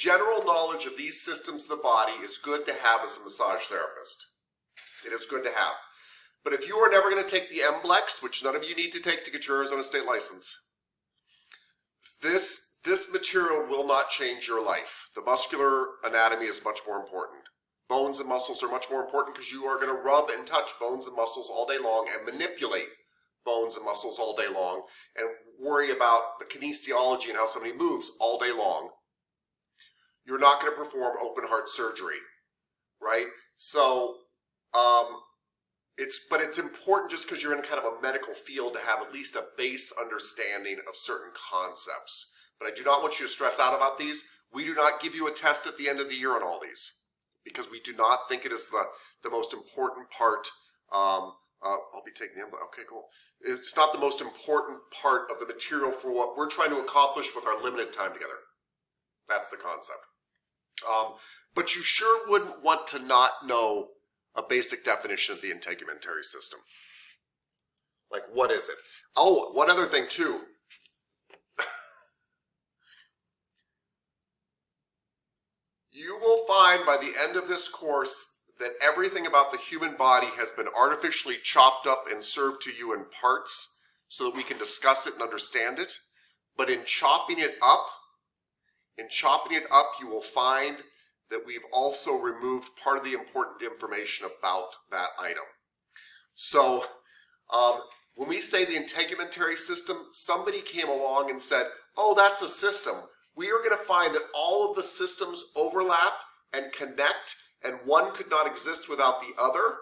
general knowledge of these systems of the body is good to have as a massage therapist. It is good to have. But if you are never going to take the MBLEX, which none of you need to take to get your Arizona state license, this material will not change your life. The muscular anatomy is much more important. Bones and muscles are much more important because you are going to rub and touch bones and muscles all day long and manipulate bones and muscles all day long and worry about the kinesiology and how somebody moves all day long. You're not going to perform open heart surgery, right? So, it's important just because you're in kind of a medical field to have at least a base understanding of certain concepts. But I do not want you to stress out about these. We do not give you a test at the end of the year on all these because we do not think it is the most important part. I'll be taking the envelope. Okay, cool. It's not the most important part of the material for what we're trying to accomplish with our limited time together. That's the concept. But you sure wouldn't want to not know a basic definition of the integumentary system. Like, what is it? Oh, one other thing too. You will find by the end of this course that everything about the human body has been artificially chopped up and served to you in parts so that we can discuss it and understand it. But in chopping it up, you will find that we've also removed part of the important information about that item. So when we say the integumentary system, somebody came along and said, oh, that's a system. We are going to find that all of the systems overlap and connect, and one could not exist without the other.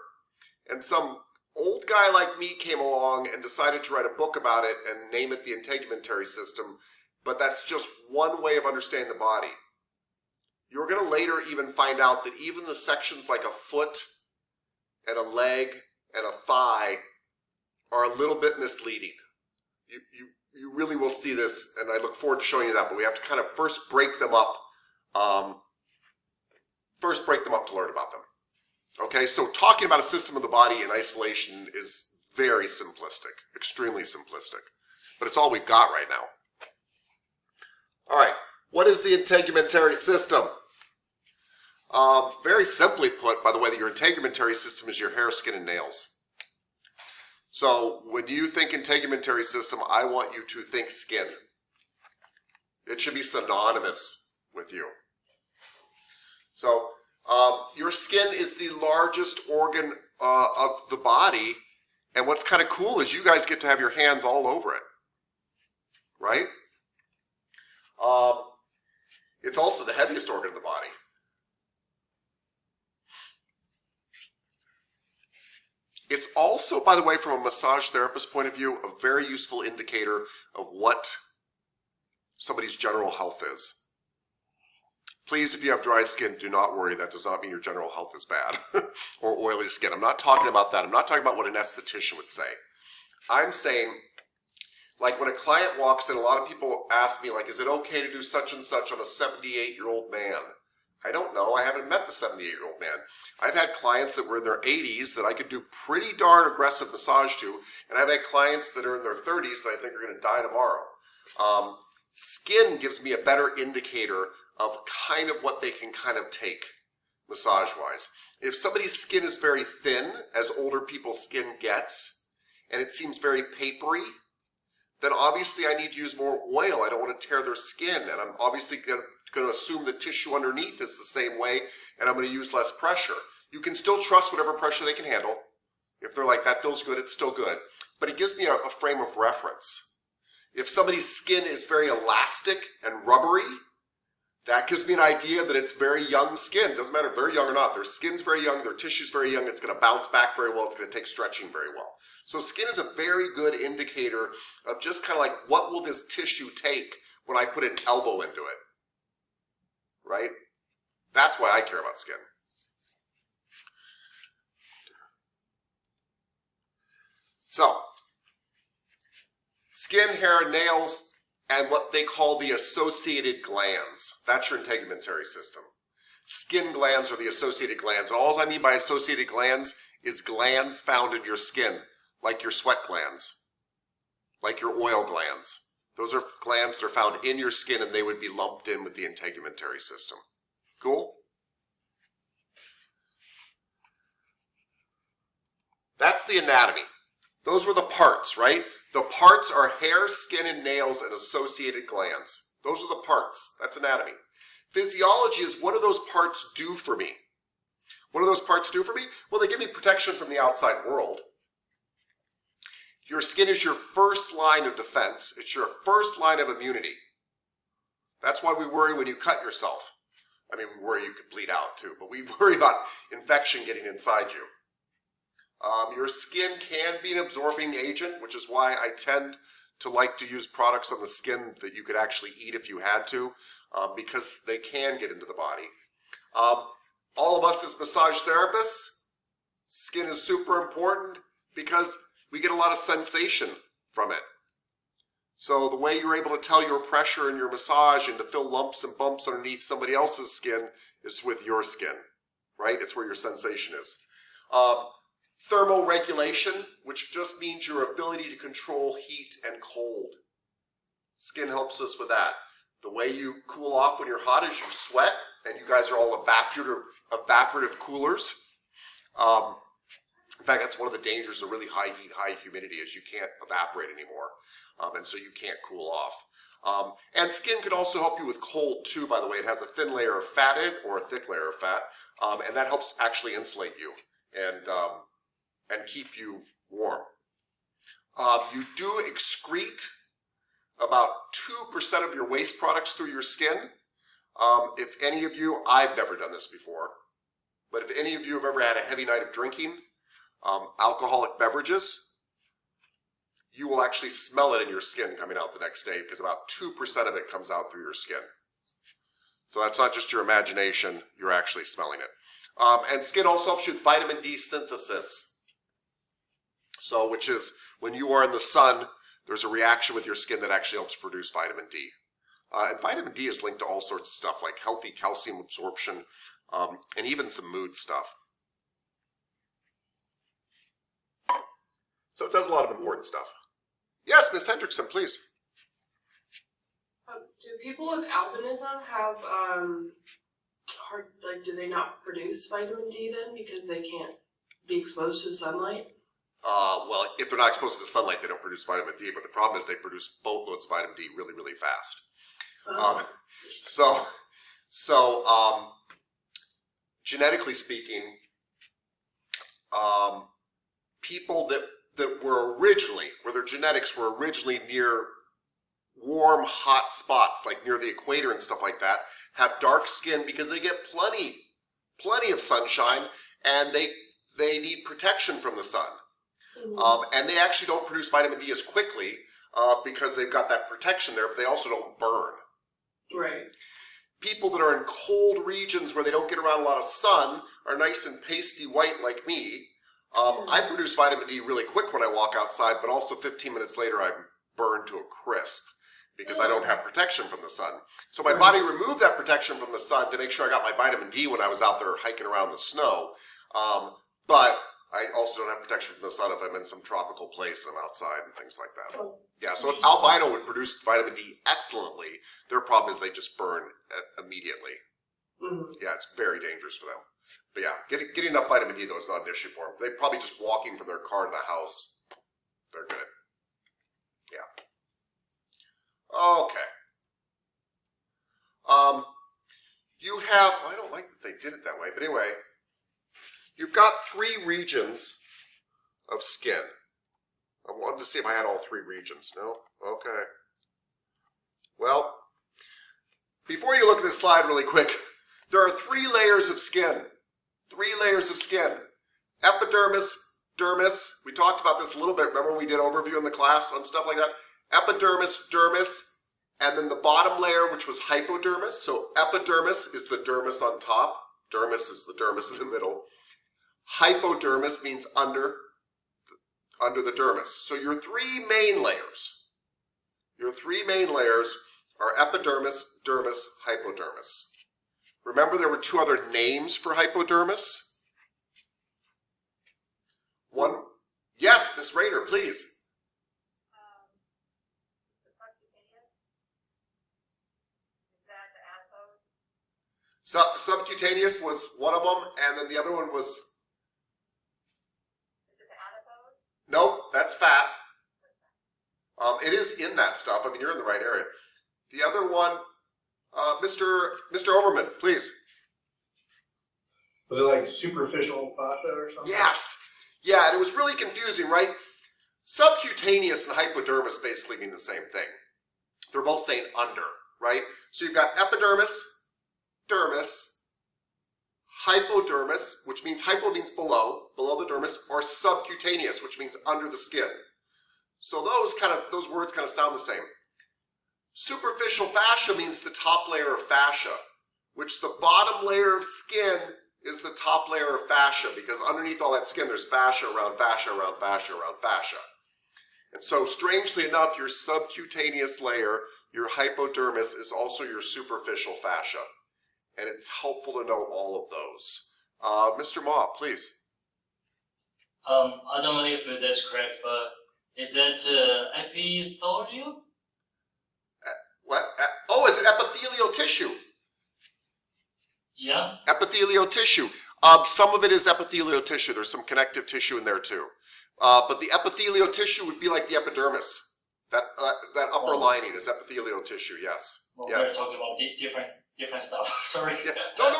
And some old guy like me came along and decided to write a book about it and name it the integumentary system, but that's just one way of understanding the body. You're going to later even find out that even the sections like a foot and a leg and a thigh are a little bit misleading. You really will see this, and I look forward to showing you that, but we have to kind of first break them up. To learn about them. Okay, so talking about a system of the body in isolation is very simplistic, extremely simplistic, but it's all we've got right now. All right, what is the integumentary system? Very simply put, by the way, that your integumentary system is your hair, skin, and nails. So when you think integumentary system, I want you to think skin. It should be synonymous with you. So your skin is the largest organ of the body, and what's kind of cool is you guys get to have your hands all over it, right? It's also the heaviest organ of the body. It's also, by the way, from a massage therapist point of view, a very useful indicator of what somebody's general health is. Please, if you have dry skin, do not worry. That does not mean your general health is bad or oily skin. I'm not talking about that. I'm not talking about what an esthetician would say. I'm saying, like when a client walks in, a lot of people ask me, like, is it okay to do such and such on a 78-year-old man? I don't know. I haven't met the 78-year-old man. I've had clients that were in their 80s that I could do pretty darn aggressive massage to, and I've had clients that are in their 30s that I think are going to die tomorrow. Skin gives me a better indicator of kind of what they can kind of take massage-wise. If somebody's skin is very thin, as older people's skin gets, and it seems very papery, then obviously I need to use more oil. I don't want to tear their skin, and I'm obviously going to assume the tissue underneath is the same way, and I'm going to use less pressure. You can still trust whatever pressure they can handle. If they're like, that feels good, it's still good. But it gives me a frame of reference. If somebody's skin is very elastic and rubbery, that gives me an idea that it's very young skin. Doesn't matter if they're young or not. Their skin's very young, their tissue's very young, it's going to bounce back very well, it's going to take stretching very well. So skin is a very good indicator of just kind of like, what will this tissue take when I put an elbow into it? Right? That's why I care about skin. So, skin, hair, nails, and what they call the associated glands. That's your integumentary system. Skin glands are the associated glands. And all I mean by associated glands is glands found in your skin, like your sweat glands, like your oil glands, Those are glands that are found in your skin, and they would be lumped in with the integumentary system. Cool? That's the anatomy. Those were the parts, right? The parts are hair, skin, and nails and associated glands. Those are the parts. That's anatomy. Physiology is, what do those parts do for me? What do those parts do for me? Well, they give me protection from the outside world. Your skin is your first line of defense. It's your first line of immunity. That's why we worry when you cut yourself. I mean, we worry you could bleed out too, but we worry about infection getting inside you. Your skin can be an absorbing agent, which is why I tend to like to use products on the skin that you could actually eat if you had to, because they can get into the body. All of us as massage therapists, skin is super important because we get a lot of sensation from it. So the way you're able to tell your pressure in your massage and to fill lumps and bumps underneath somebody else's skin is with your skin, right? It's where your sensation is. Thermoregulation, which just means your ability to control heat and cold. Skin helps us with that. The way you cool off when you're hot is you sweat, and you guys are all evaporative coolers. In fact, that's one of the dangers of really high heat, high humidity is you can't evaporate anymore, and so you can't cool off. And skin can also help you with cold too, by the way. It has a thin layer of fat in it or a thick layer of fat, and that helps actually insulate you and keep you warm. You do excrete about 2% of your waste products through your skin. If any of you, I've never done this before, but if any of you have ever had a heavy night of drinking, alcoholic beverages, you will actually smell it in your skin coming out the next day because about 2% of it comes out through your skin. So that's not just your imagination, you're actually smelling it. And skin also helps you with vitamin D synthesis. So, which is when you are in the sun, there's a reaction with your skin that actually helps produce vitamin D. And vitamin D is linked to all sorts of stuff like healthy calcium absorption and even some mood stuff. So it does a lot of important stuff. Yes, Ms. Hendrickson, please. Do people with albinism have do they not produce vitamin D then because they can't be exposed to the sunlight? Well, if they're not exposed to the sunlight, they don't produce vitamin D, but the problem is they produce boatloads of vitamin D really, really fast. Genetically speaking, people that were originally, where their genetics were originally near warm, hot spots, like near the equator and stuff like that, have dark skin because they get plenty of sunshine, and they need protection from the sun. And they actually don't produce vitamin D as quickly because they've got that protection there, but they also don't burn. Right. People that are in cold regions where they don't get around a lot of sun are nice and pasty white like me. I produce vitamin D really quick when I walk outside, but also 15 minutes later I'm burned to a crisp because I don't have protection from the sun. So my body removed that protection from the sun to make sure I got my vitamin D when I was out there hiking around the snow. But I also don't have protection from the sun if I'm in some tropical place and I'm outside and things like that. Yeah, so an albino would produce vitamin D excellently. Their problem is they just burn immediately. Yeah, it's very dangerous for them. But yeah, getting enough vitamin D though is not an issue for them. They're probably just walking from their car to the house. They're good. Yeah. Okay. You have, I don't like that they did it that way, but anyway, you've got 3 regions of skin. I wanted to see if I had all 3 regions. No? Okay. Well, before you look at this slide really quick, there are 3 layers of skin. 3 layers of skin. Epidermis, dermis. We talked about this a little bit. Remember when we did overview in the class on stuff like that? Epidermis, dermis, and then the bottom layer, which was hypodermis. So epidermis is the dermis on top. Dermis is the dermis in the middle. Hypodermis means under the dermis. So your 3 main layers. Your 3 main layers are epidermis, dermis, hypodermis. Remember there were 2 other names for hypodermis? One, yes, Miss Rader, please. Subcutaneous was one of them, and then the other one was... Is it the adipose? Nope, that's fat. It is in that stuff. I mean, you're in the right area. The other one, Mr. Overman, please. Was it like superficial fascia or something? Yes. Yeah, and it was really confusing, right? Subcutaneous and hypodermis basically mean the same thing. They're both saying under, right? So you've got epidermis, dermis, hypodermis, which means hypo means below the dermis, or subcutaneous, which means under the skin. So those words kind of sound the same. Superficial fascia means the top layer of fascia, which the bottom layer of skin is the top layer of fascia, because underneath all that skin there's fascia around fascia around fascia around fascia. And so strangely enough, your subcutaneous layer, your hypodermis, is also your superficial fascia. And it's helpful to know all of those. Mr. Ma, please. I don't know if that's correct, but is that epithelial? What? Oh, is it epithelial tissue? Yeah. Epithelial tissue. Some of it is epithelial tissue. There's some connective tissue in there too. But the epithelial tissue would be like the epidermis. That upper lining is epithelial tissue, yes. Well, yes. we're talking about different stuff. Sorry. Yeah. No,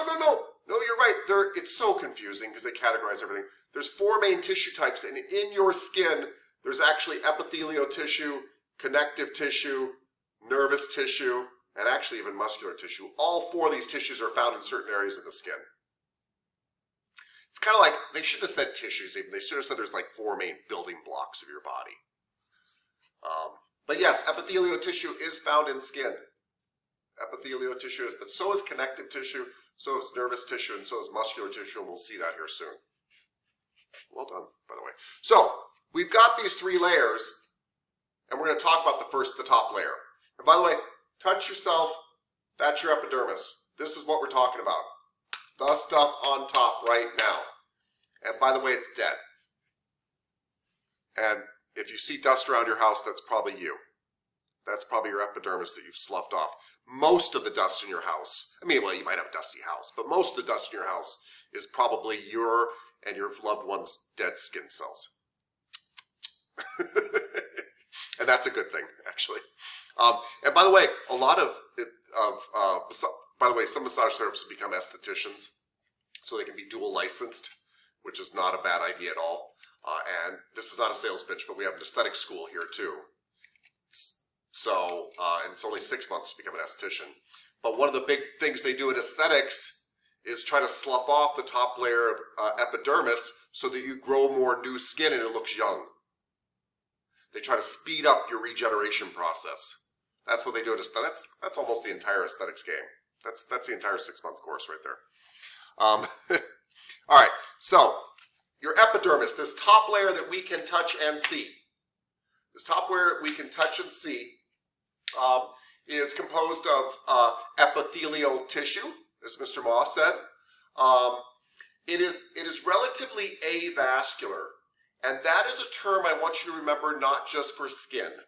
you're right. It's so confusing because they categorize everything. There's 4 main tissue types, and in your skin, there's actually epithelial tissue, connective tissue, nervous tissue, and actually even muscular tissue. All 4 of these tissues are found in certain areas of the skin. It's kind of like, they shouldn't have said tissues even. They should have said there's like 4 main building blocks of your body. But yes, epithelial tissue is found in skin. Epithelial tissue is, but so is connective tissue, so is nervous tissue, and so is muscular tissue, and we'll see that here soon. Well done, by the way. So, we've got these 3 layers, and we're going to talk about the top layer. And by the way, touch yourself, that's your epidermis. This is what we're talking about. The stuff on top right now. And by the way, it's dead. And if you see dust around your house, that's probably you. That's probably your epidermis that you've sloughed off. Most of the dust in your house, well, you might have a dusty house, but most of the dust in your house is probably your and your loved one's dead skin cells. And that's a good thing, actually. And by the way, some massage therapists have become estheticians, so they can be dual licensed, which is not a bad idea at all. And this is not a sales pitch, but we have an aesthetic school here too. So, and it's only 6 months to become an esthetician. But one of the big things they do in aesthetics is try to slough off the top layer of epidermis so that you grow more new skin and it looks young. They try to speed up your regeneration process. That's what they do in aesthetics. That's almost the entire aesthetics game. That's the entire 6-month course right there. All right, so your epidermis, this top layer that we can touch and see. This top layer we can touch and see is composed of epithelial tissue, as Mr. Ma said. It is relatively avascular, and that is a term I want you to remember not just for skin.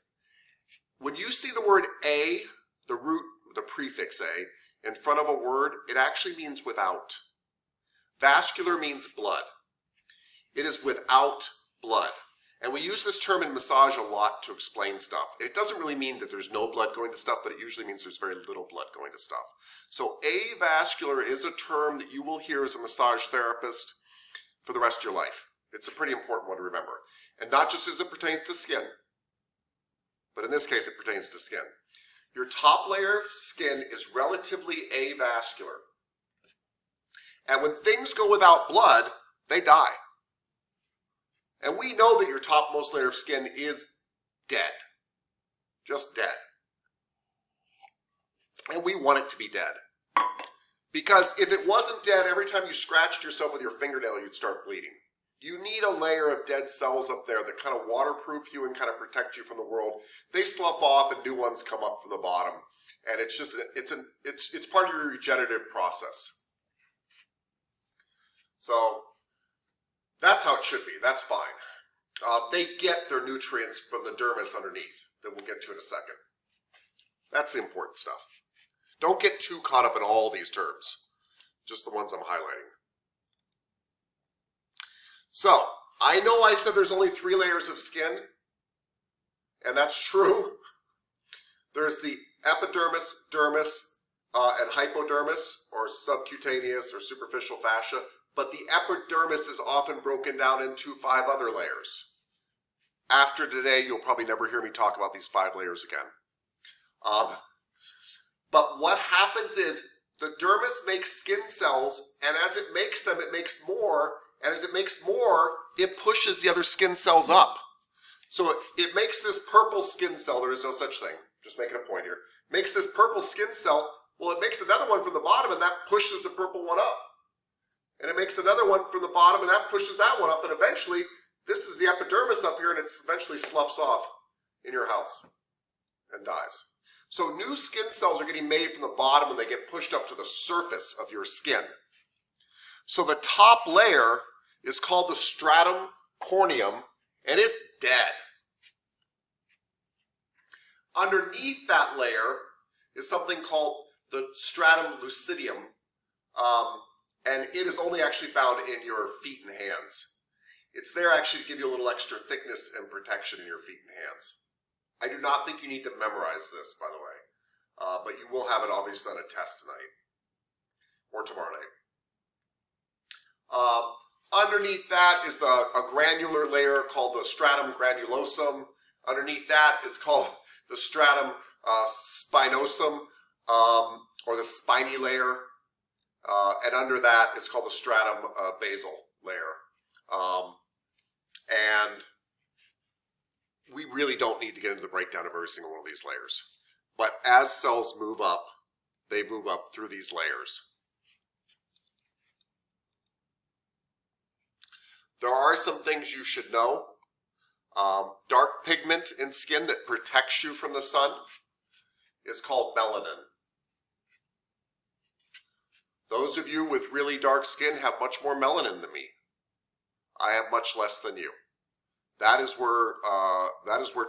When you see the word a, the prefix a, in front of a word, it actually means without. Vascular means blood. It is without blood. And we use this term in massage a lot to explain stuff. It doesn't really mean that there's no blood going to stuff, but it usually means there's very little blood going to stuff. So avascular is a term that you will hear as a massage therapist for the rest of your life. It's a pretty important one to remember. And not just as it pertains to skin, but in this case it pertains to skin. Your top layer of skin is relatively avascular. And when things go without blood, they die. And we know that your topmost layer of skin is dead. Just dead. And we want it to be dead. Because if it wasn't dead, every time you scratched yourself with your fingernail, you'd start bleeding. You need a layer of dead cells up there that kind of waterproof you and kind of protect you from the world. They slough off and new ones come up from the bottom. And it's just, it's part of your regenerative process. So, that's how it should be. That's fine. They get their nutrients from the dermis underneath that we'll get to in a second. That's the important stuff. Don't get too caught up in all these terms. just the ones I'm highlighting. So, I know I said there's only 3 layers of skin, and that's true. There's the epidermis, dermis, and hypodermis, or subcutaneous or superficial fascia, but the epidermis is often broken down into 5 other layers. After today, you'll probably never hear me talk about these 5 layers again. But what happens is the dermis makes skin cells, and as it makes them, it makes more, and as it makes more, it pushes the other skin cells up. So it makes this purple skin cell, there is no such thing, just making a point here, makes this purple skin cell, well, it makes another one from the bottom, and that pushes the purple one up. And it makes another one from the bottom, and that pushes that one up, and eventually, this is the epidermis up here, and it eventually sloughs off in your house and dies. So new skin cells are getting made from the bottom, and they get pushed up to the surface of your skin. So the top layer is called the stratum corneum, and it's dead. Underneath that layer is something called the stratum lucidium, and it is only actually found in your feet and hands. It's there actually to give you a little extra thickness and protection in your feet and hands. I do not think you need to memorize this, by the way, but you will have it obviously on a test tonight or tomorrow night. Underneath that is a granular layer called the stratum granulosum. Underneath that is called the stratum spinosum, or the spiny layer. And under that, it's called the stratum basal layer. And we really don't need to get into the breakdown of every single one of these layers. But as cells move up, they move up through these layers. There are some things you should know. Dark pigment in skin that protects you from the sun is called melanin. Those of you with really dark skin have much more melanin than me. I have much less than you. That is where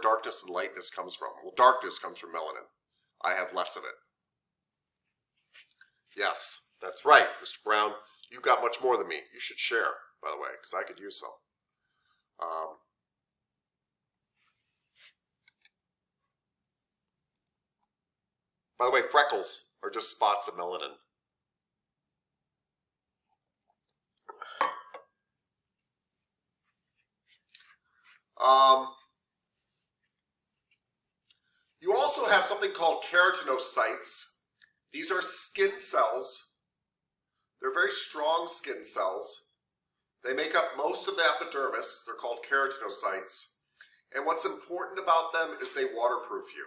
darkness and lightness comes from. Well, darkness comes from melanin. I have less of it. Yes, that's right, Mr. Brown. You got much more than me. You should share, by the way, because I could use some. By the way, freckles are just spots of melanin. You also have something called keratinocytes. These are skin cells. They're very strong skin cells. They make up most of the epidermis. They're called keratinocytes. And what's important about them is they waterproof you.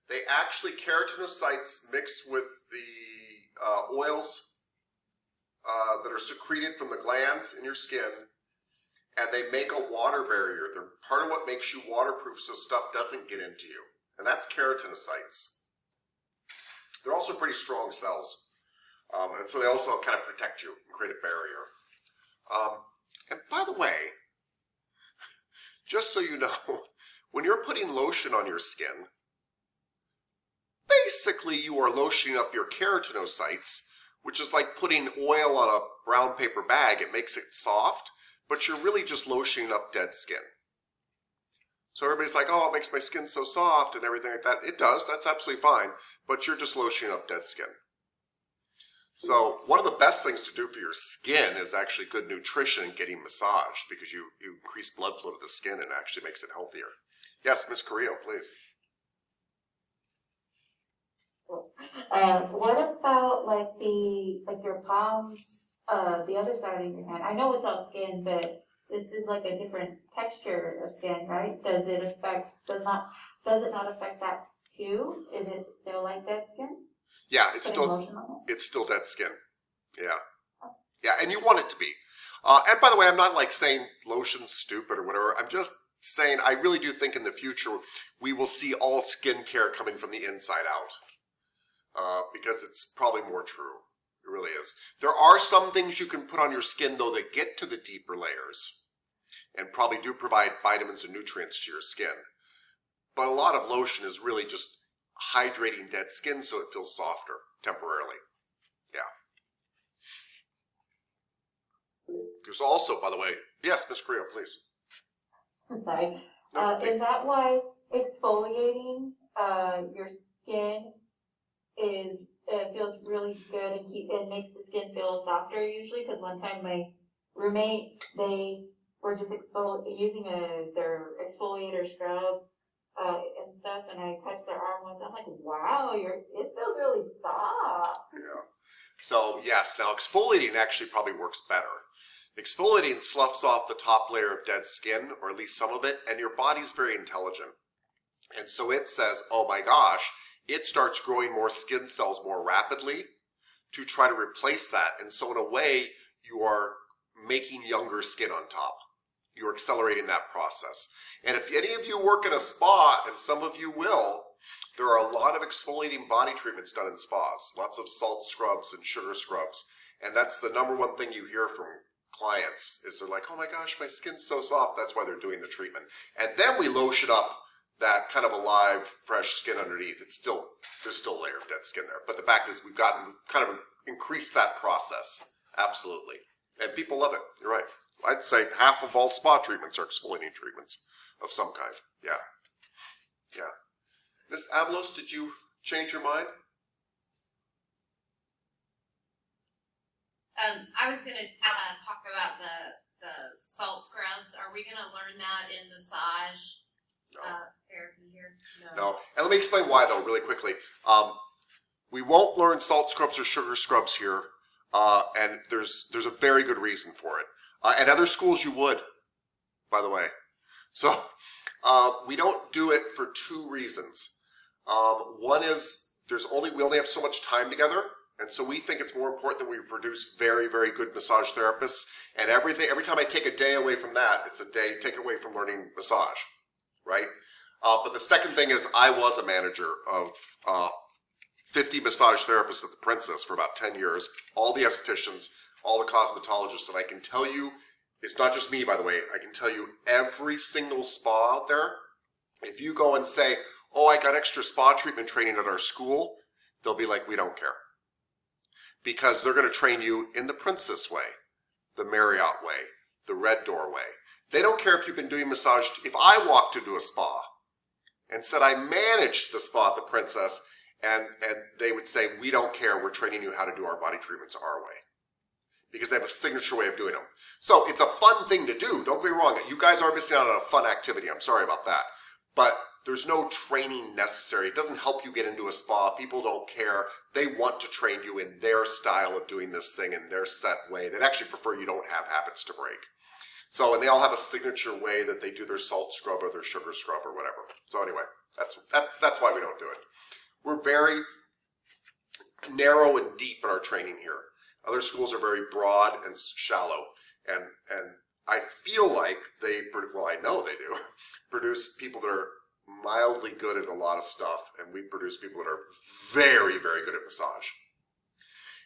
They actually, keratinocytes mix with the oils that are secreted from the glands in your skin, and they make a water barrier. They're part of what makes you waterproof so stuff doesn't get into you. And that's keratinocytes. They're also pretty strong cells. And so they also kind of protect you and create a barrier. And by the way, just so you know, when you're putting lotion on your skin, basically you are lotioning up your keratinocytes, which is like putting oil on a brown paper bag. It makes it soft, but you're really just lotioning up dead skin. So everybody's like, oh, it makes my skin so soft and everything like that. It does, that's absolutely fine, but you're just lotioning up dead skin. So one of the best things to do for your skin is actually good nutrition and getting massage, because you increase blood flow to the skin and actually makes it healthier. Yes, Miss Carrillo, please. What about like your palms, the other side of your hand? I know it's all skin, but this is like a different texture of skin, right? Does it not affect that too? Is it still like dead skin? Yeah, it's still dead skin. Yeah. Yeah, and you want it to be. And by the way, I'm not like saying lotion's stupid or whatever. I'm just saying I really do think in the future we will see all skincare coming from the inside out. Because it's probably more true. It really is. There are some things you can put on your skin, though, that get to the deeper layers and probably do provide vitamins and nutrients to your skin. But a lot of lotion is really just hydrating dead skin so it feels softer temporarily. Yeah. There's also, by the way, yes, Miss Creo, please. Sorry. No, Is that why exfoliating your skin feels really good and it makes the skin feel softer usually? Because one time my roommate, they were just using their exfoliator scrub and stuff, and I touched their arm once. I'm like, wow, it feels really soft. Yeah. So yes, now exfoliating actually probably works better. Exfoliating sloughs off the top layer of dead skin, or at least some of it, and your body's very intelligent. And so it says, oh my gosh, it starts growing more skin cells more rapidly to try to replace that. And so in a way, you are making younger skin on top. You're accelerating that process. And if any of you work in a spa, and some of you will, there are a lot of exfoliating body treatments done in spas. Lots of salt scrubs and sugar scrubs. And that's the number one thing you hear from clients is they're like, oh my gosh, my skin's so soft. That's why they're doing the treatment. And then we lotion up that kind of alive, fresh skin underneath. There's still a layer of dead skin there. But the fact is we've kind of increased that process. Absolutely. And people love it. You're right. I'd say half of all spa treatments are exfoliating treatments of some kind. Yeah. Yeah. Miss Avalos, did you change your mind? I was going to talk about the salt scrubs. Are we going to learn that in massage therapy here? No. And let me explain why, though, really quickly. We won't learn salt scrubs or sugar scrubs here, and there's a very good reason for it. And other schools you would, by the way. So we don't do it for two reasons. One is we only have so much time together. And so we think it's more important that we produce very, very good massage therapists. And every time I take a day away from that, it's a day taken away from learning massage, right? But the second thing is I was a manager of 50 massage therapists at the Princess for about 10 years, all the estheticians, all the cosmetologists. And I can tell you, it's not just me, by the way, I can tell you every single spa out there, if you go and say, oh, I got extra spa treatment training at our school, they'll be like, we don't care. Because they're going to train you in the Princess way, the Marriott way, the Red Door way. They don't care if you've been doing massage. If I walked into a spa and said I managed the spa at the Princess, and they would say, we don't care, we're training you how to do our body treatments our way. Because they have a signature way of doing them. So it's a fun thing to do, don't get me wrong. You guys are missing out on a fun activity, I'm sorry about that. But there's no training necessary. It doesn't help you get into a spa. People don't care. They want to train you in their style of doing this thing in their set way. They'd actually prefer you don't have habits to break. So, and they all have a signature way that they do their salt scrub or their sugar scrub or whatever. So anyway, that's why we don't do it. We're very narrow and deep in our training here. Other schools are very broad and shallow. And I feel like I know they do, produce people that are mildly good at a lot of stuff, and we produce people that are very, very good at massage.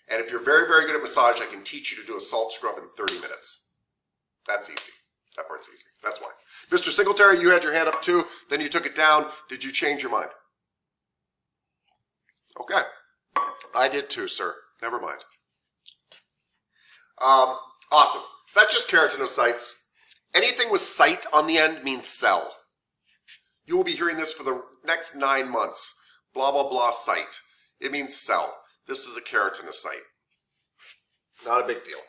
And if you're very, very good at massage, I can teach you to do a salt scrub in 30 minutes. That's easy. That part's easy. That's why. Mr. Singletary, you had your hand up too, then you took it down. Did you change your mind? Okay. I did too, sir. Never mind. Awesome. That's just keratinocytes. Anything with cyte on the end means cell. You will be hearing this for the next 9 months. Blah, blah, blah, cyte. It means cell. This is a keratinocyte. Not a big deal.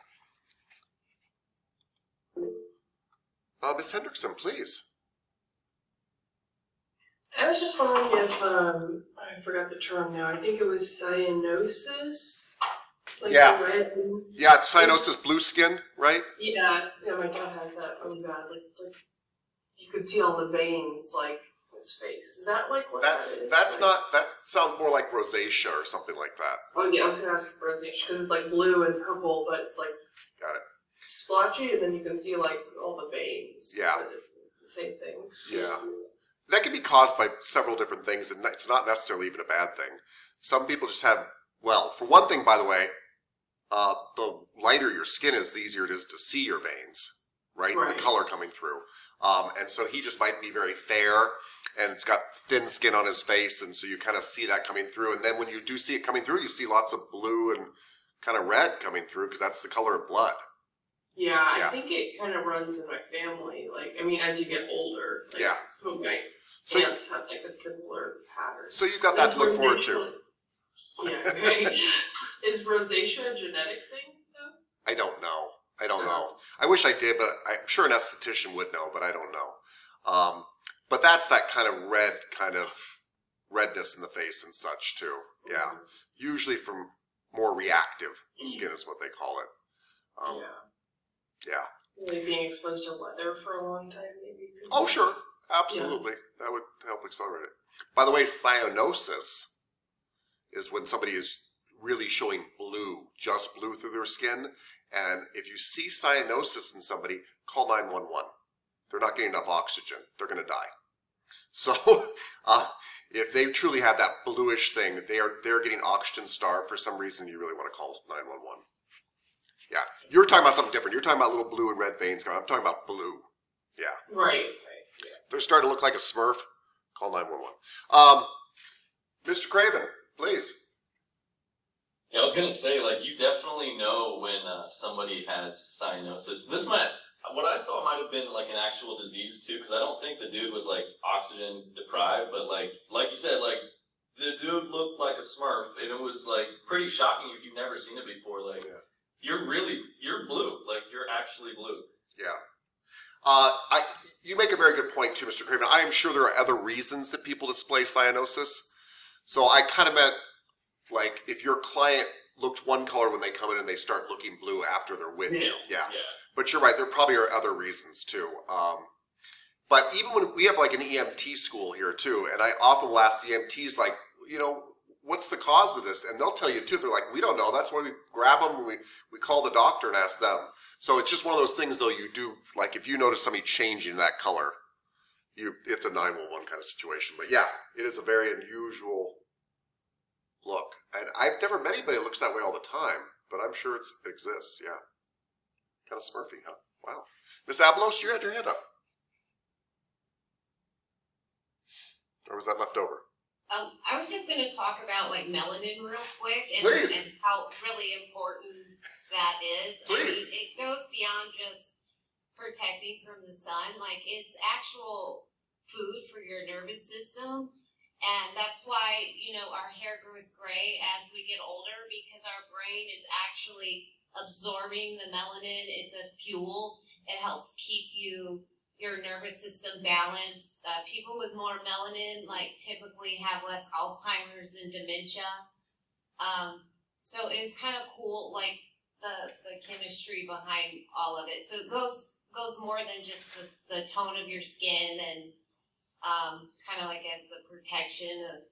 Ms. Hendrickson, please. I was just wondering if, I forgot the term now, I think it was cyanosis? It's like Yeah. red. Yeah, cyanosis, blue skin, right? Yeah, my dad has that really bad. Like, it's like, you could see all the veins, like, on his face. Is that like what that is? That's like, not, that sounds more like rosacea or something like that. Oh yeah, I was gonna ask for rosacea, because it's like blue and purple, but it's like Got it. splotchy, and then you can see like all the veins. Yeah. But it's the same thing. Yeah. That can be caused by several different things, and it's not necessarily even a bad thing. Some people just have, well, for one thing, by the way, the lighter your skin is, the easier it is to see your veins, right? Right. The color coming through. And so he just might be very fair, and it's got thin skin on his face, and so you kind of see that coming through. And then when you do see it coming through, you see lots of blue and kind of red coming through, because that's the color of blood. Yeah, I Yeah. think it kind of runs in my family. Like, I mean, as you get older, like, Yeah. some of my So aunts have like a similar pattern. So you've got that Is to look forward to. rosacea- Yeah, right. Is rosacea a genetic thing, though? I don't know. I wish I did, but I'm sure an esthetician would know, but I don't know. But that's that kind of redness in the face and such too. Yeah. Usually from more reactive skin is what they call it. Yeah. Like being exposed to weather for a long time, maybe. Could Oh, be- sure. Absolutely. That would help accelerate it. By the way, cyanosis is when somebody is really showing blue, just blue through their skin. And if you see cyanosis in somebody, call 911. They're not getting enough oxygen. They're going to die. So if they truly have that bluish thing, they're getting oxygen starved for some reason, you really want to call 911. Yeah. You're talking about something different. You're talking about little blue and red veins. I'm talking about blue. Yeah. Right. Yeah. They're starting to look like a Smurf. Call 911. Mr. Craven, please. Yeah, I was gonna say, like, you definitely know when somebody has cyanosis. What I saw might have been like an actual disease too, because I don't think the dude was like oxygen deprived, but like you said, like the dude looked like a Smurf, and it was like pretty shocking if you've never seen it before. Like, you're blue, like you're actually blue. Yeah. You make a very good point too, Mr. Craven. I am sure there are other reasons that people display cyanosis. So I kind of meant, like, if your client looked one color when they come in and they start looking blue after they're with you. Yeah. But you're right, there probably are other reasons too. But even when we have like an EMT school here too, and I often will ask EMTs, like, what's the cause of this? And they'll tell you too. They're like, we don't know. That's why we grab them and we call the doctor and ask them. So it's just one of those things though, you do, like if you notice somebody changing that color, it's a 911 kind of situation. But yeah, it is a very unusual look. And I've never met anybody that looks that way all the time, but I'm sure it exists, yeah. Kind of Smurfy, huh? Wow. Miss Abelos, you had your hand up. Or was that left over? I was just going to talk about like melanin real quick and how really important that is. Please. I mean, it goes beyond just protecting from the sun. Like, it's actual food for your nervous system. And that's why, our hair grows gray as we get older, because our brain is actually absorbing the melanin. It's a fuel. It helps keep your nervous system balanced. People with more melanin, like, typically have less Alzheimer's and dementia. So it's kind of cool, like, the chemistry behind all of it. So it goes more than just the tone of your skin and kind of like as the protection of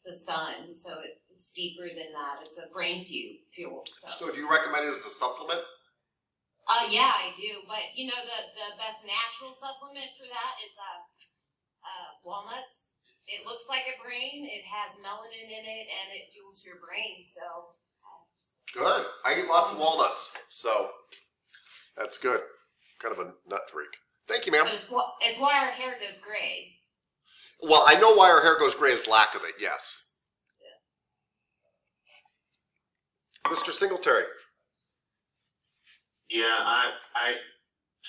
the sun. So it's deeper than that. It's a brain fuel. So do you recommend it as a supplement? Yeah, I do. But the best natural supplement for that is walnuts. It looks like a brain. It has melanin in it, and it fuels your brain. So good. I eat lots of walnuts, so that's good. Kind of a nut freak. Thank you, ma'am. It's why our hair goes gray. Well, I know why our hair goes gray is lack of it, yes. Yeah. Mr. Singletary. Yeah, I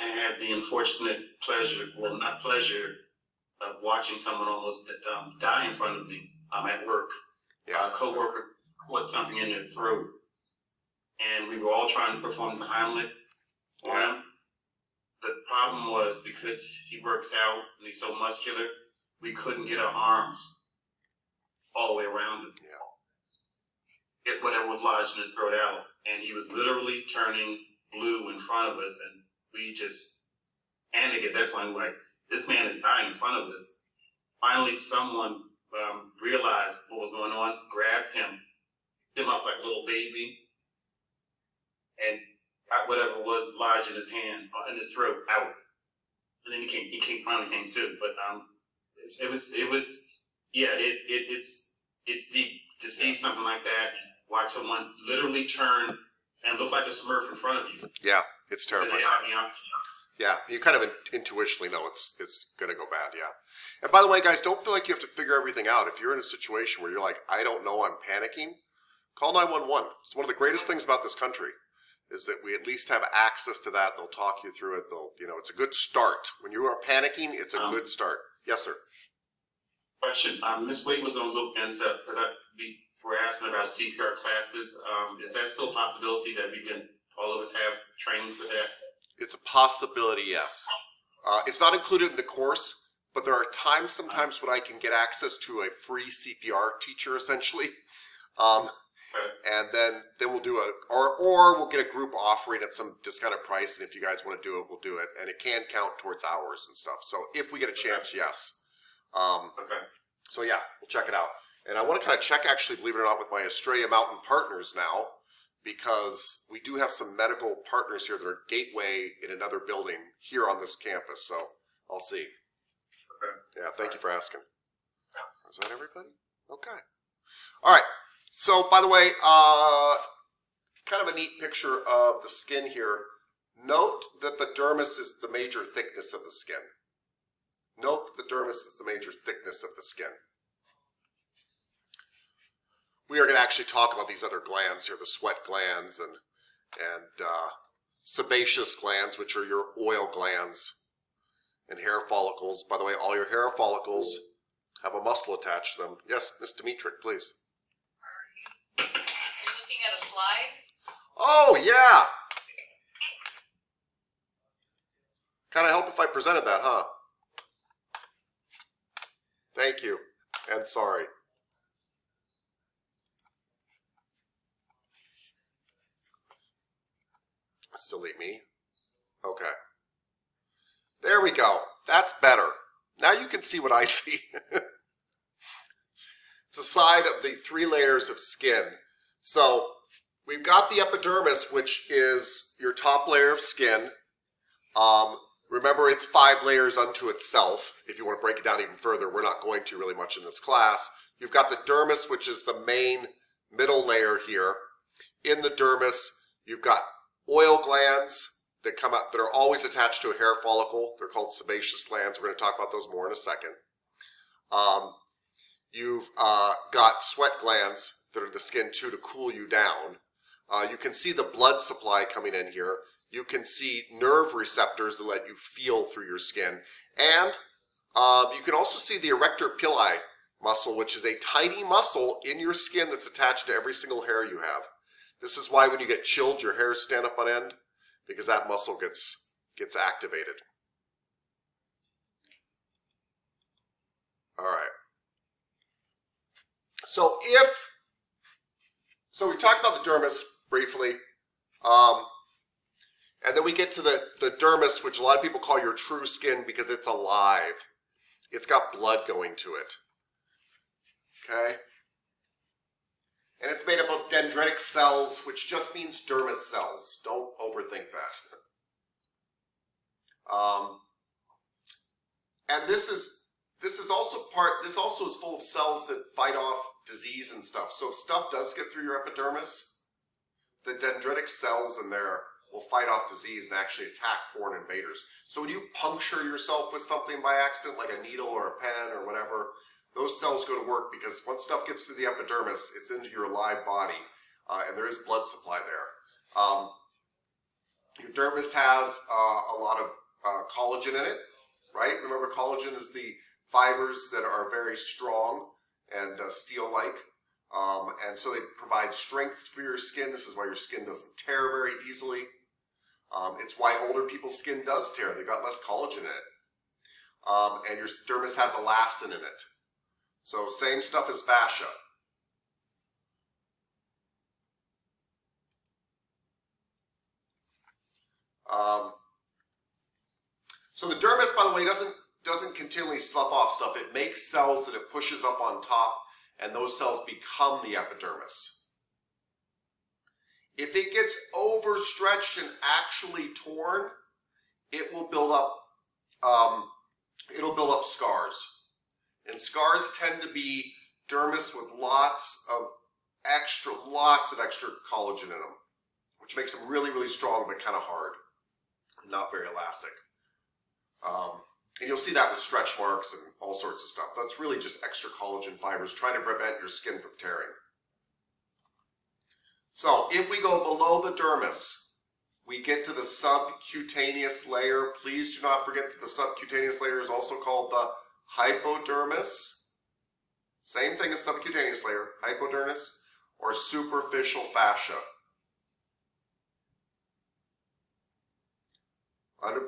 had the unfortunate pleasure, well, not pleasure, of watching someone almost die in front of me at work. Yeah. A coworker caught something in their throat, and we were all trying to perform the Heimlich on him. The problem was, because he works out and he's so muscular, we couldn't get our arms all the way around him. Yeah. Get whatever was lodged in his throat out, and he was literally turning blue in front of us, and we just panicked at that point. Like, this man is dying in front of us. Finally, someone realized what was going on, grabbed him, picked him up like a little baby, and got whatever was lodged in his hand, in his throat, out. And then he finally came to. But it's deep to see something like that and watch someone literally turn and look like a Smurf in front of you. Yeah, it's terrifying. Yeah. Yeah, you kind of intuitionally know it's going to go bad, yeah. And by the way, guys, don't feel like you have to figure everything out. If you're in a situation where you're like, I don't know, I'm panicking, call 911. It's one of the greatest things about this country. is that we at least have access to that. They'll talk you through it. They'll, you know, it's a good start. When you are panicking, it's a good start. Yes, sir. Question. Ms. Wade was going to look into, because we were asking about CPR classes. Is that still a possibility that we can, all of us have training for that? It's a possibility, yes. It's not included in the course, but there are times sometimes when I can get access to a free CPR teacher, essentially. And then we'll do or we'll get a group offering at some discounted price, and if you guys want to do it, we'll do it. And it can count towards hours and stuff. So if we get a chance, yes. So yeah, we'll check it out. And I want to kind of check, actually, believe it or not, with my Australia Mountain partners now, because we do have some medical partners here that are gateway in another building here on this campus. So I'll see. Yeah, thank you for asking. Is that everybody? Okay. All right. So, by the way, kind of a neat picture of the skin here. Note that the dermis is the major thickness of the skin. Note that the dermis is the major thickness of the skin. We are going to actually talk about these other glands here, the sweat glands and sebaceous glands, which are your oil glands, and hair follicles. By the way, all your hair follicles have a muscle attached to them. Yes, Ms. Dimitrik, please. You're looking at a slide? Oh, yeah. Kind of help if I presented that, huh? Thank you, and sorry. Silly me. Okay. There we go. That's better. Now you can see what I see. It's a side of the 3 layers of skin. So we've got the epidermis, which is your top layer of skin. Remember, it's 5 layers unto itself. If you want to break it down even further, we're not going to really much in this class. You've got the dermis, which is the main middle layer here. In the dermis, you've got oil glands that come out that are always attached to a hair follicle. They're called sebaceous glands. We're going to talk about those more in a second. You've got sweat glands that are the skin too to cool you down. You can see the blood supply coming in here. You can see nerve receptors that let you feel through your skin. And you can also see the Erector Pili muscle, which is a tiny muscle in your skin that's attached to every single hair you have. This is why when you get chilled, your hairs stand up on end, because that muscle gets activated. All right. So we talked about the dermis briefly, and then we get to the dermis, which a lot of people call your true skin because it's alive. It's got blood going to it. Okay? And it's made up of dendritic cells, which just means dermis cells. Don't overthink that. And this also is full of cells that fight off disease and stuff. So if stuff does get through your epidermis, the dendritic cells in there will fight off disease and actually attack foreign invaders. So when you puncture yourself with something by accident, like a needle or a pen or whatever, those cells go to work because once stuff gets through the epidermis, it's into your live body, and there is blood supply there. Your dermis has a lot of collagen in it, right? Remember, collagen is the fibers that are very strong and steel-like, and so they provide strength for your skin. This is why your skin doesn't tear very easily. It's why older people's skin does tear. They've got less collagen in it. And your dermis has elastin in it. So same stuff as fascia. So the dermis, by the way, doesn't continually slough off stuff. It makes cells that it pushes up on top, and those cells become the epidermis. If it gets overstretched and actually torn, it will build up. It'll build up scars, and scars tend to be dermis with lots of extra collagen in them, which makes them really, really strong but kind of hard, not very elastic. And you'll see that with stretch marks and all sorts of stuff. That's really just extra collagen fibers trying to prevent your skin from tearing. So if we go below the dermis, we get to the subcutaneous layer. Please do not forget that the subcutaneous layer is also called the hypodermis. Same thing as subcutaneous layer, hypodermis, or superficial fascia.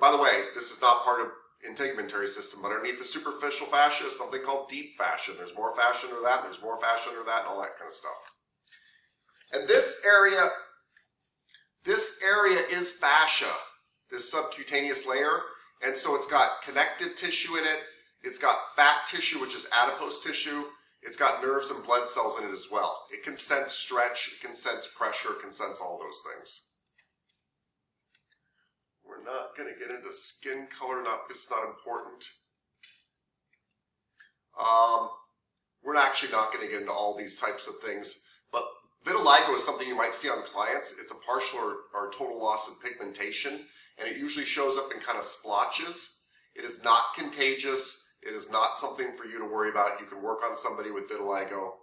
By the way, this is not part of integumentary system, but underneath the superficial fascia is something called deep fascia. There's more fascia under that, there's more fascia under that, and all that kind of stuff. And this area is fascia, this subcutaneous layer, and so it's got connective tissue in it, it's got fat tissue, which is adipose tissue, it's got nerves and blood cells in it as well. It can sense stretch, it can sense pressure, it can sense all those things. We're not going to get into skin color, not because it's not important. We're actually not going to get into all these types of things, but vitiligo is something you might see on clients. It's a partial or total loss of pigmentation, and it usually shows up in kind of splotches. It is not contagious. It is not something for you to worry about. You can work on somebody with vitiligo.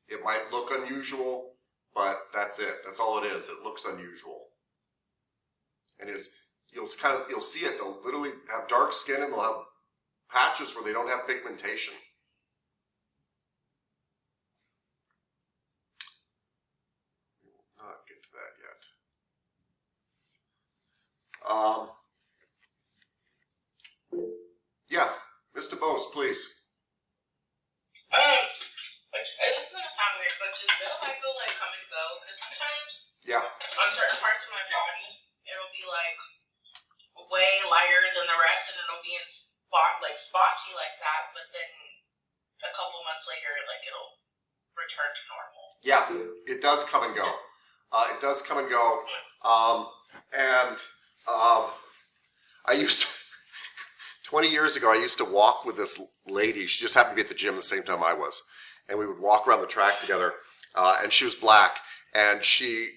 It might look unusual, but that's it. That's all it is. It looks unusual. And you'll see it. They'll literally have dark skin and they'll have patches where they don't have pigmentation. We will not get to that yet. Yes, Mr. Bose, please. It's gonna sound weird, but just vitiligo like come and go. Because sometimes Yeah. on certain parts of my body, it'll be like way lighter than the rest, and it'll be in spotty like that. But then a couple months later, like it'll return to normal. Yes, it does come and go. It does come and go. I used to, 20 years ago, I used to walk with this lady. She just happened to be at the gym the same time I was. And we would walk around the track together. And she was black. And she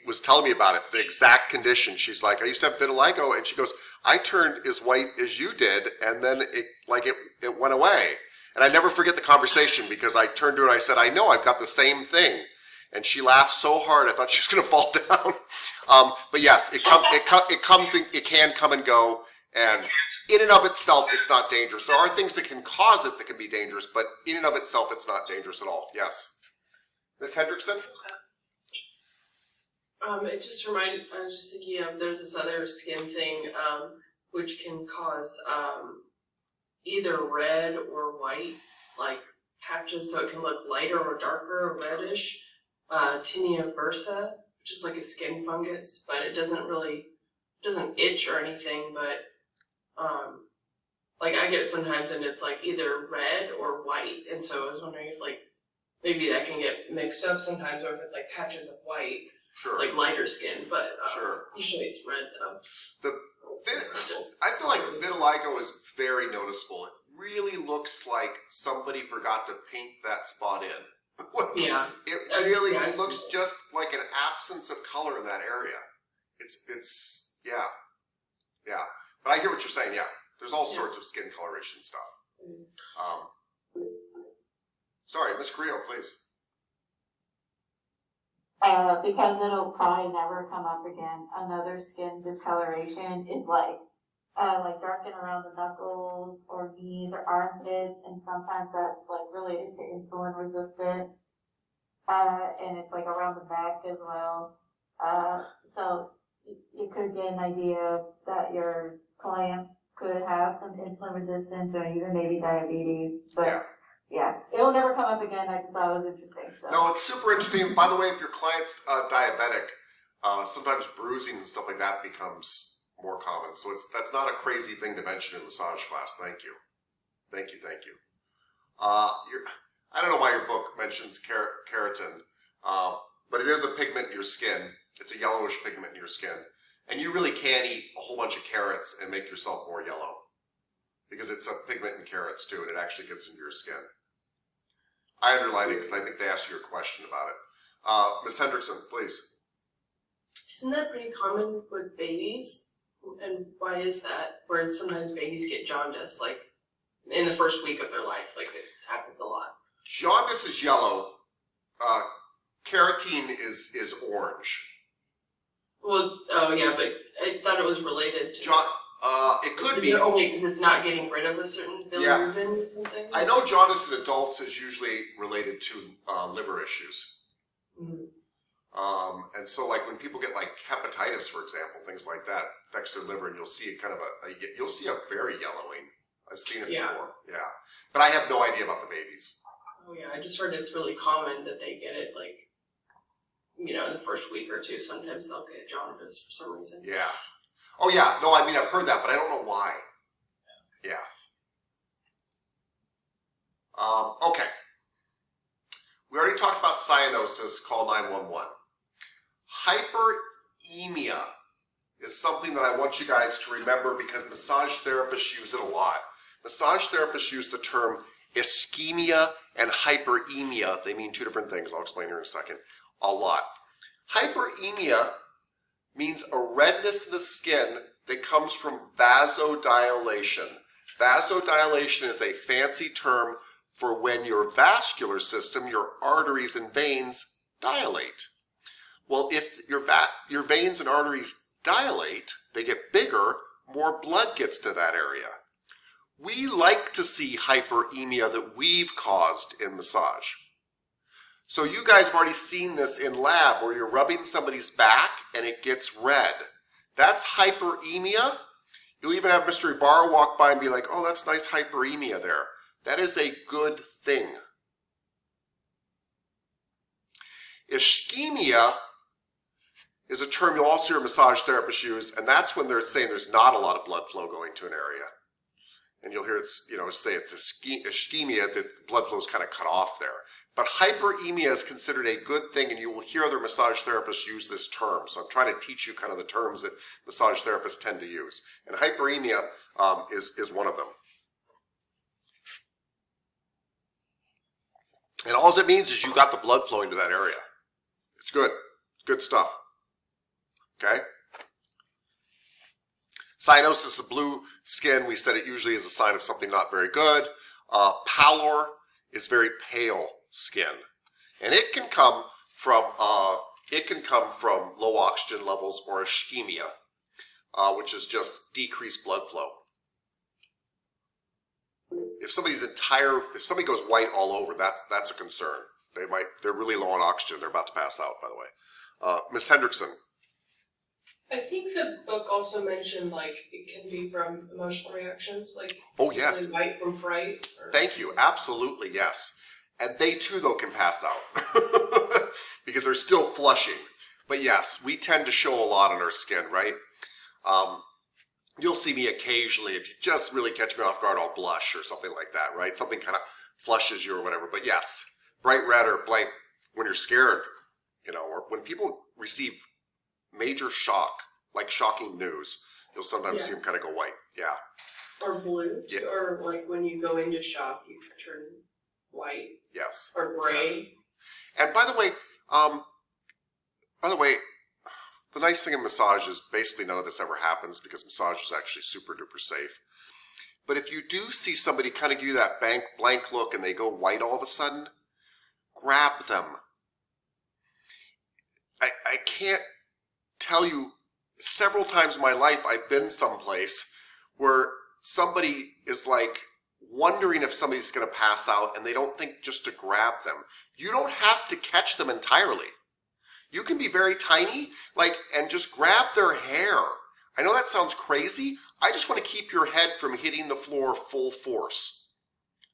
was telling me about it, the exact condition. She's like, I used to have vitiligo. And she goes, I turned as white as you did. And then it went away. And I never forget the conversation because I turned to her and I said, I know, I've got the same thing. And she laughed so hard, I thought she was going to fall down. But yes, it can come and go. And in and of itself, it's not dangerous. There are things that can cause it that can be dangerous, but in and of itself, it's not dangerous at all. Yes. Ms. Hendrickson? It just reminded, I was just thinking of, there's this other skin thing, which can cause, either red or white, like patches, so it can look lighter or darker or reddish. Tinea bursa, which is like a skin fungus, but it doesn't itch or anything, but like I get it sometimes and it's like either red or white, and so I was wondering if like maybe that can get mixed up sometimes, or if it's like patches of white, Sure. like lighter skin, but Sure. usually it's red though. I feel like vitiligo is very noticeable. It really looks like somebody forgot to paint that spot in. Yeah. It looks just like an absence of color in that area. Yeah. But I hear what you're saying, yeah. There's all sorts of skin coloration stuff. Sorry, Ms. Creo, please. Because it'll probably never come up again. Another skin discoloration is like darken around the knuckles or knees or armpits, and sometimes that's like related to insulin resistance. And it's like around the back as well. So you could get an idea that your client could have some insulin resistance or even maybe diabetes. But yeah, it'll never come up again. I just thought it was interesting. So. No, it's super interesting. By the way, if your client's diabetic, sometimes bruising and stuff like that becomes more common. So that's not a crazy thing to mention in massage class. Thank you. I don't know why your book mentions keratin, but it is a pigment in your skin. It's a yellowish pigment in your skin. And you really can eat a whole bunch of carrots and make yourself more yellow, because it's a pigment in carrots too, and it actually gets into your skin. I underlined it because I think they asked you a question about it. Ms. Hendrickson, please. Isn't that pretty common with babies? And why is that? Where sometimes babies get jaundice, like in the first week of their life, like it happens a lot. Jaundice is yellow. Keratin is orange. Well, oh yeah, but I thought it was related to. John, it could be. Only because it's not getting rid of a certain bilirubin or something. I know jaundice in adults is usually related to liver issues. Mm-hmm. And so like when people get like hepatitis, for example, things like that affects their liver, and you'll see kind of you'll see a very yellowing. I've seen it before. Yeah. But I have no idea about the babies. Oh yeah, I just heard it's really common that they get it like, you know, in the first week or two. Sometimes they'll get jaundice for some reason. Yeah. Oh yeah. No, I mean I've heard that, but I don't know why. Yeah. Okay. We already talked about cyanosis. Call 911. Hyperemia is something that I want you guys to remember because massage therapists use it a lot. Massage therapists use the term ischemia and hyperemia. They mean two different things. I'll explain here in a second. A lot. Hyperemia means a redness in the skin that comes from vasodilation. Vasodilation is a fancy term for when your vascular system, your arteries and veins, dilate. Well, if your veins and arteries dilate, they get bigger, more blood gets to that area. We like to see hyperemia that we've caused in massage. So you guys have already seen this in lab where you're rubbing somebody's back and it gets red. That's hyperemia. You'll even have Mr. Ibarra walk by and be like, oh, that's nice hyperemia there. That is a good thing. Ischemia is a term you'll also hear massage therapists use, and that's when they're saying there's not a lot of blood flow going to an area. And you'll hear it's, say it's ischemia, that blood flow is kind of cut off there. But hyperemia is considered a good thing, and you will hear other massage therapists use this term. So I'm trying to teach you kind of the terms that massage therapists tend to use. And hyperemia is one of them. And all it means is you got the blood flowing to that area. It's good. Good stuff. Okay? Cyanosis of blue skin, we said it usually is a sign of something not very good. Pallor is very pale skin. And it can come from low oxygen levels or ischemia, which is just decreased blood flow. If somebody goes white all over, that's a concern. They're really low on oxygen. They're about to pass out, by the way. Miss Hendrickson. I think the book also mentioned like it can be from emotional reactions, like oh yes, really white from fright. Thank you. Absolutely yes. And they too though can pass out because they're still flushing. But yes, we tend to show a lot on our skin, right? You'll see me occasionally, if you just really catch me off guard, I'll blush or something like that, right? Something kind of flushes you or whatever. But yes, bright red or bright when you're scared, or when people receive major shock, like shocking news, you'll sometimes see them kind of go white. Yeah. Or blue. Yeah. Or like when you go into shock, you turn white. Yes. Or gray. And by the way, the nice thing in massage is basically none of this ever happens because massage is actually super duper safe. But if you do see somebody kind of give you that blank look and they go white all of a sudden, grab them. I can't tell you, several times in my life I've been someplace where somebody is like wondering if somebody's going to pass out and they don't think just to grab them. You don't have to catch them entirely. You can be very tiny, and just grab their hair. I know that sounds crazy. I just want to keep your head from hitting the floor full force.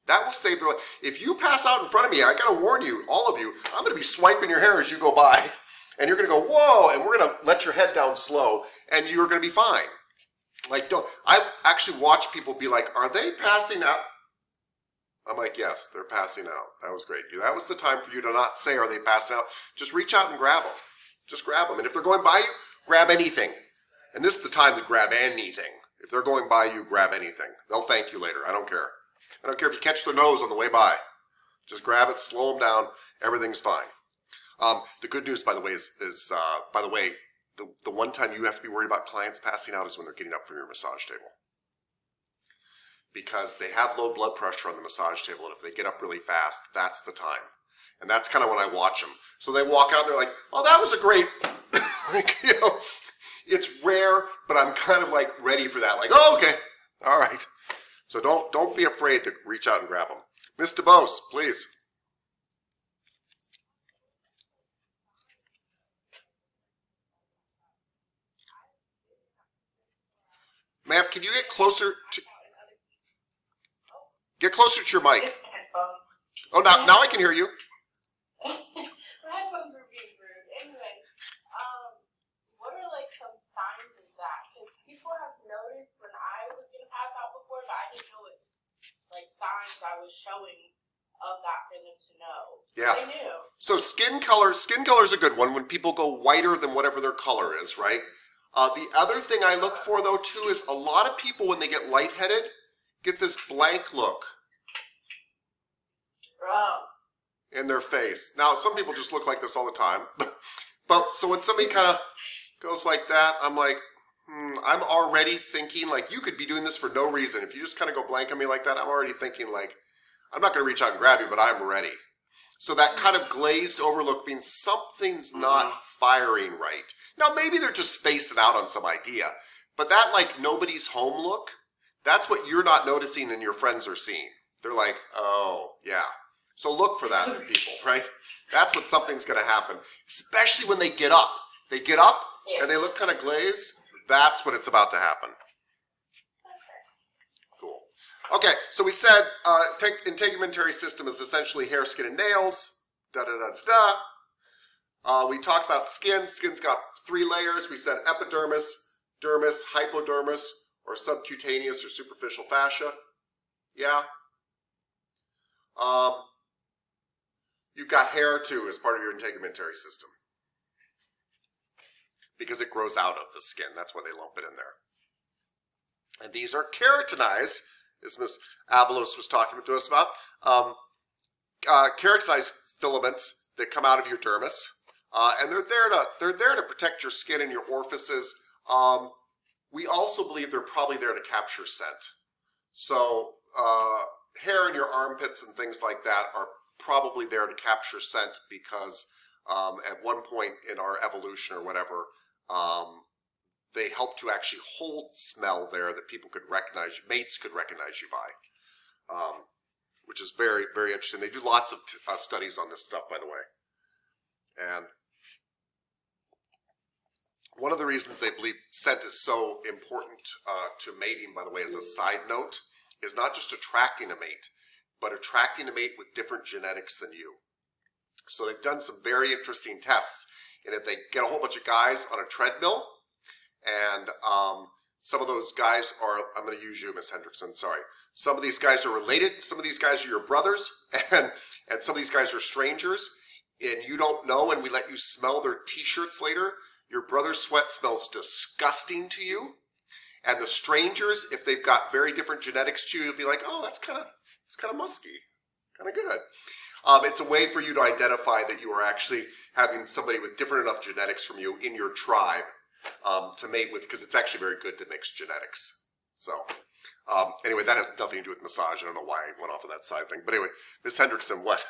That will save their life. If you pass out in front of me, I got to warn you, all of you, I'm going to be swiping your hair as you go by. And you're going to go, whoa, and we're going to let your head down slow, and you're going to be fine. I've actually watched people be like, are they passing out? I'm like, yes, they're passing out. That was great. That was the time for you to not say, are they passing out? Just reach out and grab them. Just grab them. And if they're going by you, grab anything. And this is the time to grab anything. If they're going by you, grab anything. They'll thank you later. I don't care. I don't care if you catch their nose on the way by. Just grab it, slow them down. Everything's fine. The good news, by the way, is the one time you have to be worried about clients passing out is when they're getting up from your massage table. Because they have low blood pressure on the massage table, and if they get up really fast, that's the time. And that's kind of when I watch them. So they walk out, and they're like, oh, that was a great, It's rare, but I'm kind of like ready for that. Like, oh, okay, all right. So don't be afraid to reach out and grab them. Miss DeBose, please. Ma'am, can you get closer to your mic? Oh, now I can hear you. My headphones were being rude. Anyway, what are like some signs of that? Because people have noticed when I was gonna pass out before, but I didn't know it like signs I was showing of that for them to know. Yeah. They knew. So skin color is a good one when people go whiter than whatever their color is, right? The other thing I look for though too is a lot of people when they get lightheaded get this blank look in their face. Now some people just look like this all the time, but so when somebody kind of goes like that, I'm like, I'm already thinking like you could be doing this for no reason. If you just kind of go blank on me like that, I'm already thinking like I'm not going to reach out and grab you, but I'm ready. So that kind of glazed over look means something's not firing right. Now maybe they're just spacing out on some idea, but that like nobody's home look, that's what you're not noticing and your friends are seeing. They're like, oh yeah. So look for that in people, right? That's what something's going to happen, especially when they get up. They get up and they look kind of glazed. That's when it's about to happen. Cool. Okay, so we said integumentary system is essentially hair, skin, and nails. We talked about skin. Skin's got 3 layers. We said epidermis, dermis, hypodermis, or subcutaneous or superficial fascia. Yeah. You've got hair too as part of your integumentary system because it grows out of the skin. That's why they lump it in there. And these are keratinized, as Ms. Abelos was talking to us about. Keratinized filaments that come out of your dermis, and they're there to protect your skin and your orifices. We also believe they're probably there to capture scent. So hair in your armpits and things like that are probably there to capture scent because at one point in our evolution or whatever, they help to actually hold smell there that people could recognize, mates could recognize you by, which is very, very interesting. They do lots of studies on this stuff, by the way. And one of the reasons they believe scent is so important to mating, by the way, as a side note, is not just attracting a mate, but attracting a mate with different genetics than you. So they've done some very interesting tests. And if they get a whole bunch of guys on a treadmill, and some of those guys are, I'm going to use you, Miss Hendrickson, sorry. Some of these guys are related, some of these guys are your brothers, and some of these guys are strangers, and you don't know, and we let you smell their t-shirts later. Your brother's sweat smells disgusting to you. And the strangers, if they've got very different genetics to you, you'll be like, oh, it's kind of musky, kind of good. It's a way for you to identify that you are actually having somebody with different enough genetics from you in your tribe to mate with, because it's actually very good to mix genetics. So anyway, that has nothing to do with massage. I don't know why I went off of that side thing. But anyway, Miss Hendrickson, what?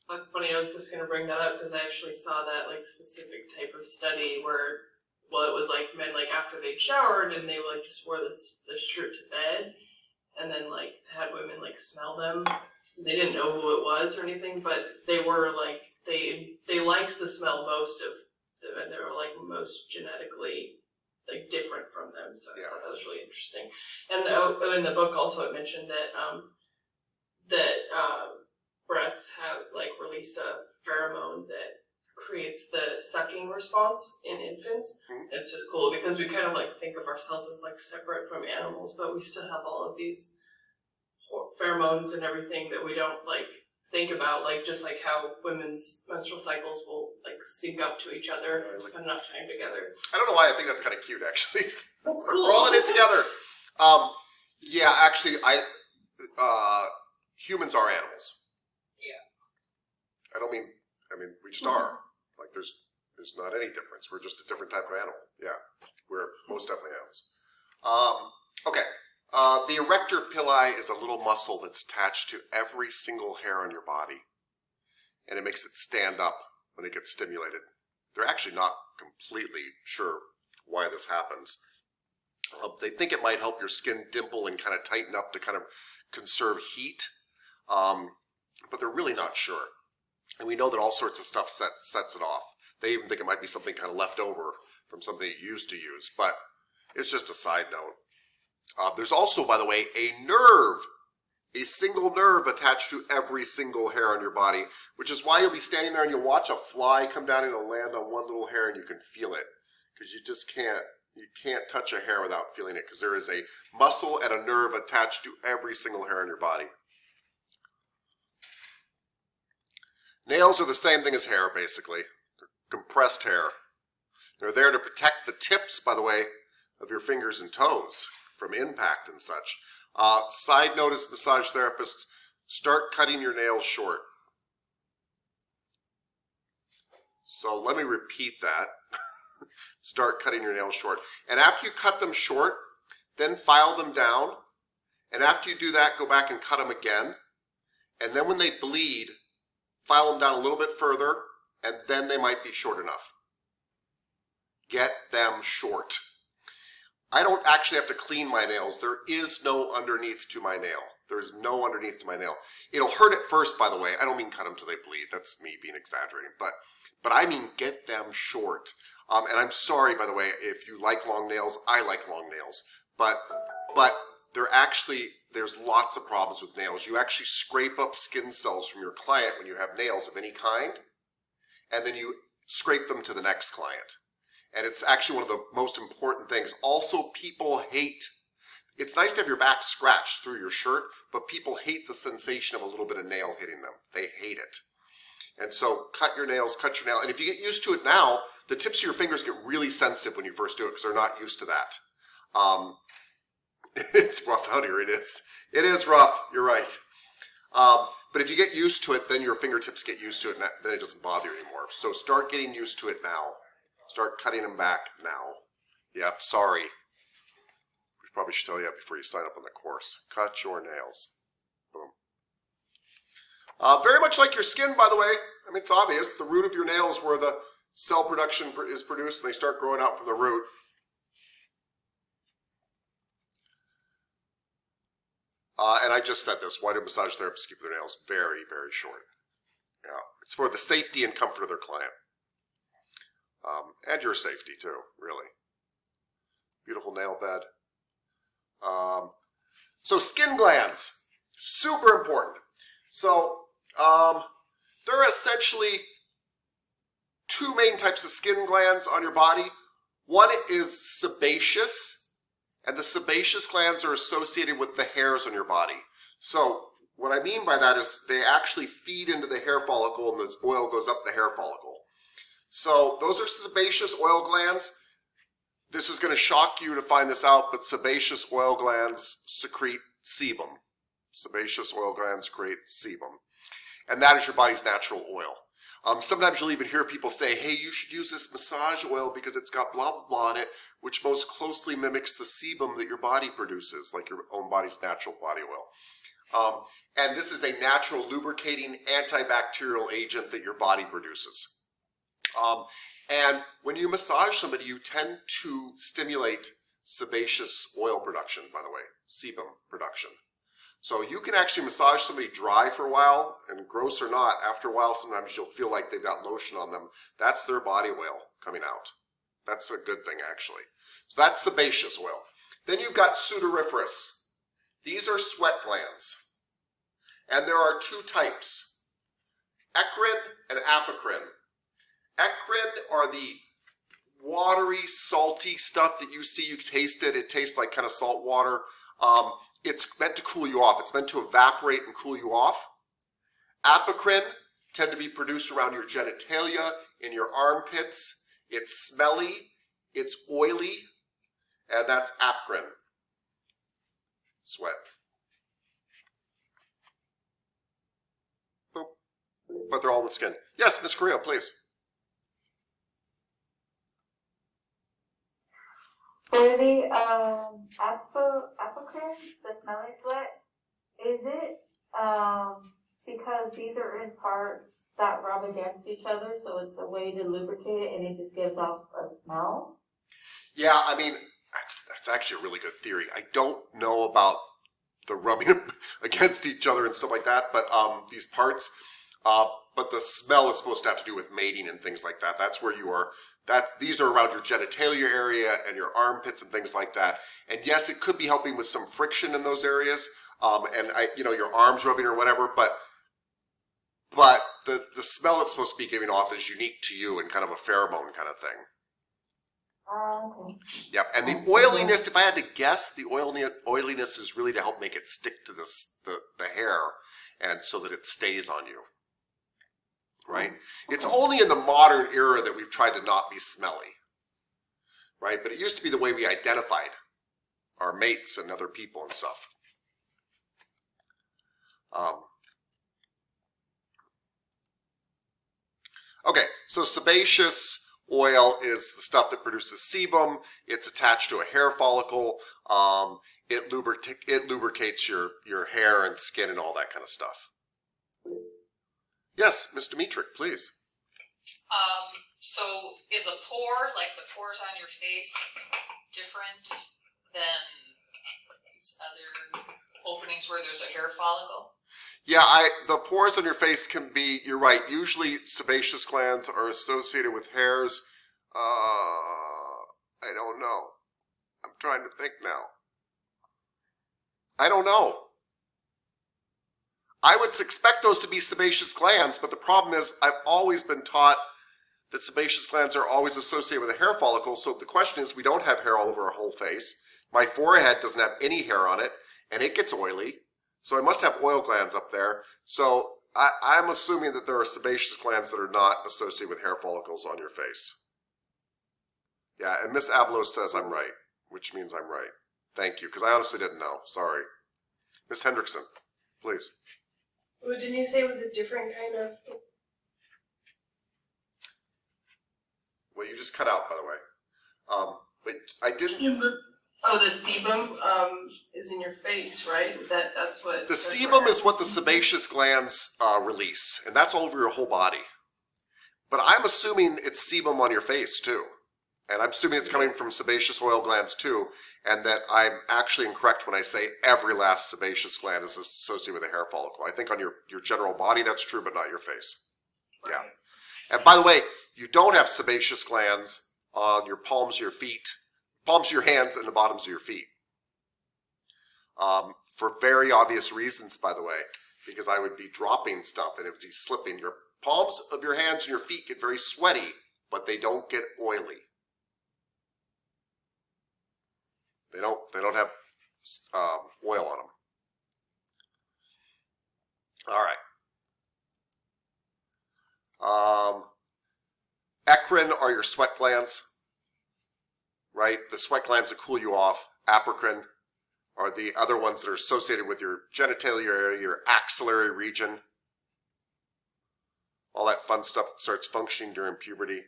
That's funny. I was just going to bring that up because I actually saw that like specific type of study where, well, it was like men like after they'd showered and they like just wore this shirt to bed, and then like had women like smell them. They didn't know who it was or anything, but they were like they liked the smell most of them, and they were like most genetically like different from them. So I thought that was really interesting. And in the book also it mentioned that breasts have like release a pheromone that creates the sucking response in infants. It's just cool because we kind of like think of ourselves as like separate from animals, but we still have all of these pheromones and everything that we don't like think about, like just like how women's menstrual cycles will like sync up to each other if we spend enough time together. I don't know why I think that's kind of cute, actually. That's cool. We're all in it together. Yeah, actually, humans are animals. Yeah. I mean, we just are. Like, there's not any difference. We're just a different type of animal. Yeah, we're most definitely animals. Okay. The Erector Pili is a little muscle that's attached to every single hair on your body, and it makes it stand up when it gets stimulated. They're actually not completely sure why this happens. They think it might help your skin dimple and kind of tighten up to kind of conserve heat, but they're really not sure. And we know that all sorts of stuff sets it off. They even think it might be something kind of left over from something you used to use, but it's just a side note. There's also, by the way, a single nerve attached to every single hair on your body, which is why you'll be standing there and you'll watch a fly come down and it'll land on one little hair and you can feel it, because you can't touch a hair without feeling it, because there is a muscle and a nerve attached to every single hair on your body. Nails are the same thing as hair, basically. They're compressed hair. They're there to protect the tips, by the way, of your fingers and toes from impact and such. Side note as massage therapists, start cutting your nails short. So let me repeat that. Start cutting your nails short. And after you cut them short, then file them down. And after you do that, go back and cut them again. And then when they bleed, file them down a little bit further, and then they might be short enough. Get them short. I don't actually have to clean my nails. There is no underneath to my nail. There is no underneath to my nail. It'll hurt at first, by the way. I don't mean cut them till they bleed. That's me being exaggerating. But I mean get them short. And I'm sorry, by the way, if you like long nails. I like long nails. But there's lots of problems with nails. You actually scrape up skin cells from your client when you have nails of any kind, and then you scrape them to the next client. And it's actually one of the most important things. Also, people hate, it's nice to have your back scratched through your shirt, but people hate the sensation of a little bit of nail hitting them. They hate it. And so cut your nails, cut your nail. And if you get used to it now, the tips of your fingers get really sensitive when you first do it because they're not used to that. It's rough out here, it is. It is rough, you're right. But if you get used to it, then your fingertips get used to it, and then it doesn't bother you anymore. So start getting used to it now. Start cutting them back now. Yep, sorry. We probably should tell you that before you sign up on the course. Cut your nails. Boom. Very much like your skin, by the way. I mean, it's obvious. The root of your nail is where the cell production is produced, and they start growing out from the root. And I just said this. Why do massage therapists keep their nails very, very short? Yeah, it's for the safety and comfort of their client. And your safety too, really. Beautiful nail bed. So skin glands, super important. So there are essentially two main types of skin glands on your body. One is sebaceous, and the sebaceous glands are associated with the hairs on your body. So what I mean by that is they actually feed into the hair follicle, and the oil goes up the hair follicle. So those are sebaceous oil glands. This is going to shock you to find this out, but sebaceous oil glands secrete sebum. Sebaceous oil glands create sebum. And that is your body's natural oil. Sometimes you'll even hear people say, hey, you should use this massage oil because it's got blah, blah, blah on it, which most closely mimics the sebum that your body produces, like your own body's natural body oil. And this is a natural lubricating antibacterial agent that your body produces. And when you massage somebody, you tend to stimulate sebaceous oil production, by the way, sebum production. So you can actually massage somebody dry for a while, and gross or not, after a while sometimes you'll feel like they've got lotion on them. That's their body oil coming out. That's a good thing, actually. So that's sebaceous oil. Then you've got sudoriferous. These are sweat glands. And there are two types, eccrine and apocrine. Eccrine are the watery, salty stuff that you see. You taste it. It tastes like kind of salt water. It's meant to cool you off. It's meant to evaporate and cool you off. Apocrine tend to be produced around your genitalia, in your armpits. It's smelly. It's oily. And that's apocrine. Sweat. Boom. But they're all in the skin. Yes, Miss Correa, please. For the apocrine, the smelly sweat, is it because these are in parts that rub against each other, so it's a way to lubricate it, and it just gives off a smell. Yeah, I mean, that's actually a really good theory. I don't know about the rubbing against each other and stuff like that, but these parts, but the smell is supposed to have to do with mating and things like that. That's where you are. These are around your genitalia area and your armpits and things like that. And yes, it could be helping with some friction in those areas, and your arms rubbing or whatever. But the smell it's supposed to be giving off is unique to you and kind of a pheromone kind of thing. Okay. Yep, and the oiliness, if I had to guess, the oiliness is really to help make it stick to the hair, and so that it stays on you. Right? It's only in the modern era that we've tried to not be smelly. Right? But it used to be the way we identified our mates and other people and stuff. Okay, so sebaceous oil is the stuff that produces sebum. It's attached to a hair follicle. It lubricates your hair and skin and all that kind of stuff. Yes, Ms. Dimitrik, please. So is a pore, like the pores on your face, different than these other openings where there's a hair follicle? Yeah, the pores on your face can be, you're right, usually sebaceous glands are associated with hairs. I don't know. I'm trying to think now. I don't know. I would expect those to be sebaceous glands, but the problem is I've always been taught that sebaceous glands are always associated with a hair follicle, so the question is we don't have hair all over our whole face. My forehead doesn't have any hair on it, and it gets oily, so I must have oil glands up there. So I'm assuming that there are sebaceous glands that are not associated with hair follicles on your face. Yeah, and Miss Ablos says I'm right, which means I'm right. Thank you, because I honestly didn't know. Sorry. Miss Hendrickson, please. Well, didn't you say it was a different kind of? Well, you just cut out, by the way. But I didn't. Oh, the sebum is in your face, right? That's what. The sebum is what the sebaceous glands release, and that's all over your whole body. But I'm assuming it's sebum on your face too, and I'm assuming it's coming from sebaceous oil glands too, and that I'm actually incorrect when I say every last sebaceous gland is associated with a hair follicle. I think on your general body that's true, but not your face. Yeah. And by the way, you don't have sebaceous glands on your palms of your feet, palms of your hands, and the bottoms of your feet. For very obvious reasons, by the way, because I would be dropping stuff and it would be slipping. Your palms of your hands and your feet get very sweaty, but they don't get oily. They don't have oil on them. All right. Eccrine are your sweat glands, right? The sweat glands that cool you off. Apocrine are the other ones that are associated with your genitalia area, your axillary region. All that fun stuff that starts functioning during puberty.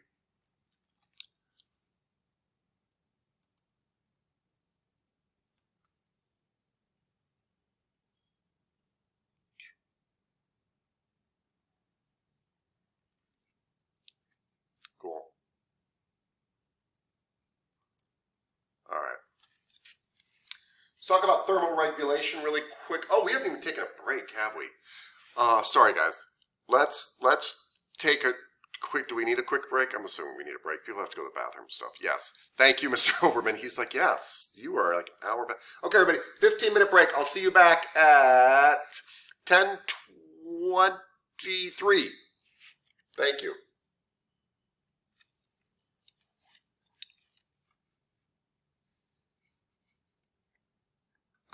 Cool. All right. Let's talk about thermoregulation really quick. Oh, we haven't even taken a break, have we? Sorry, guys. Let's take a quick. Do we need a quick break? I'm assuming we need a break. People have to go to the bathroom and stuff. Yes. Thank you, Mr. Overman. He's like, yes, you are like an hour back. Okay, everybody. 15-minute break. I'll see you back at 10:23. Thank you.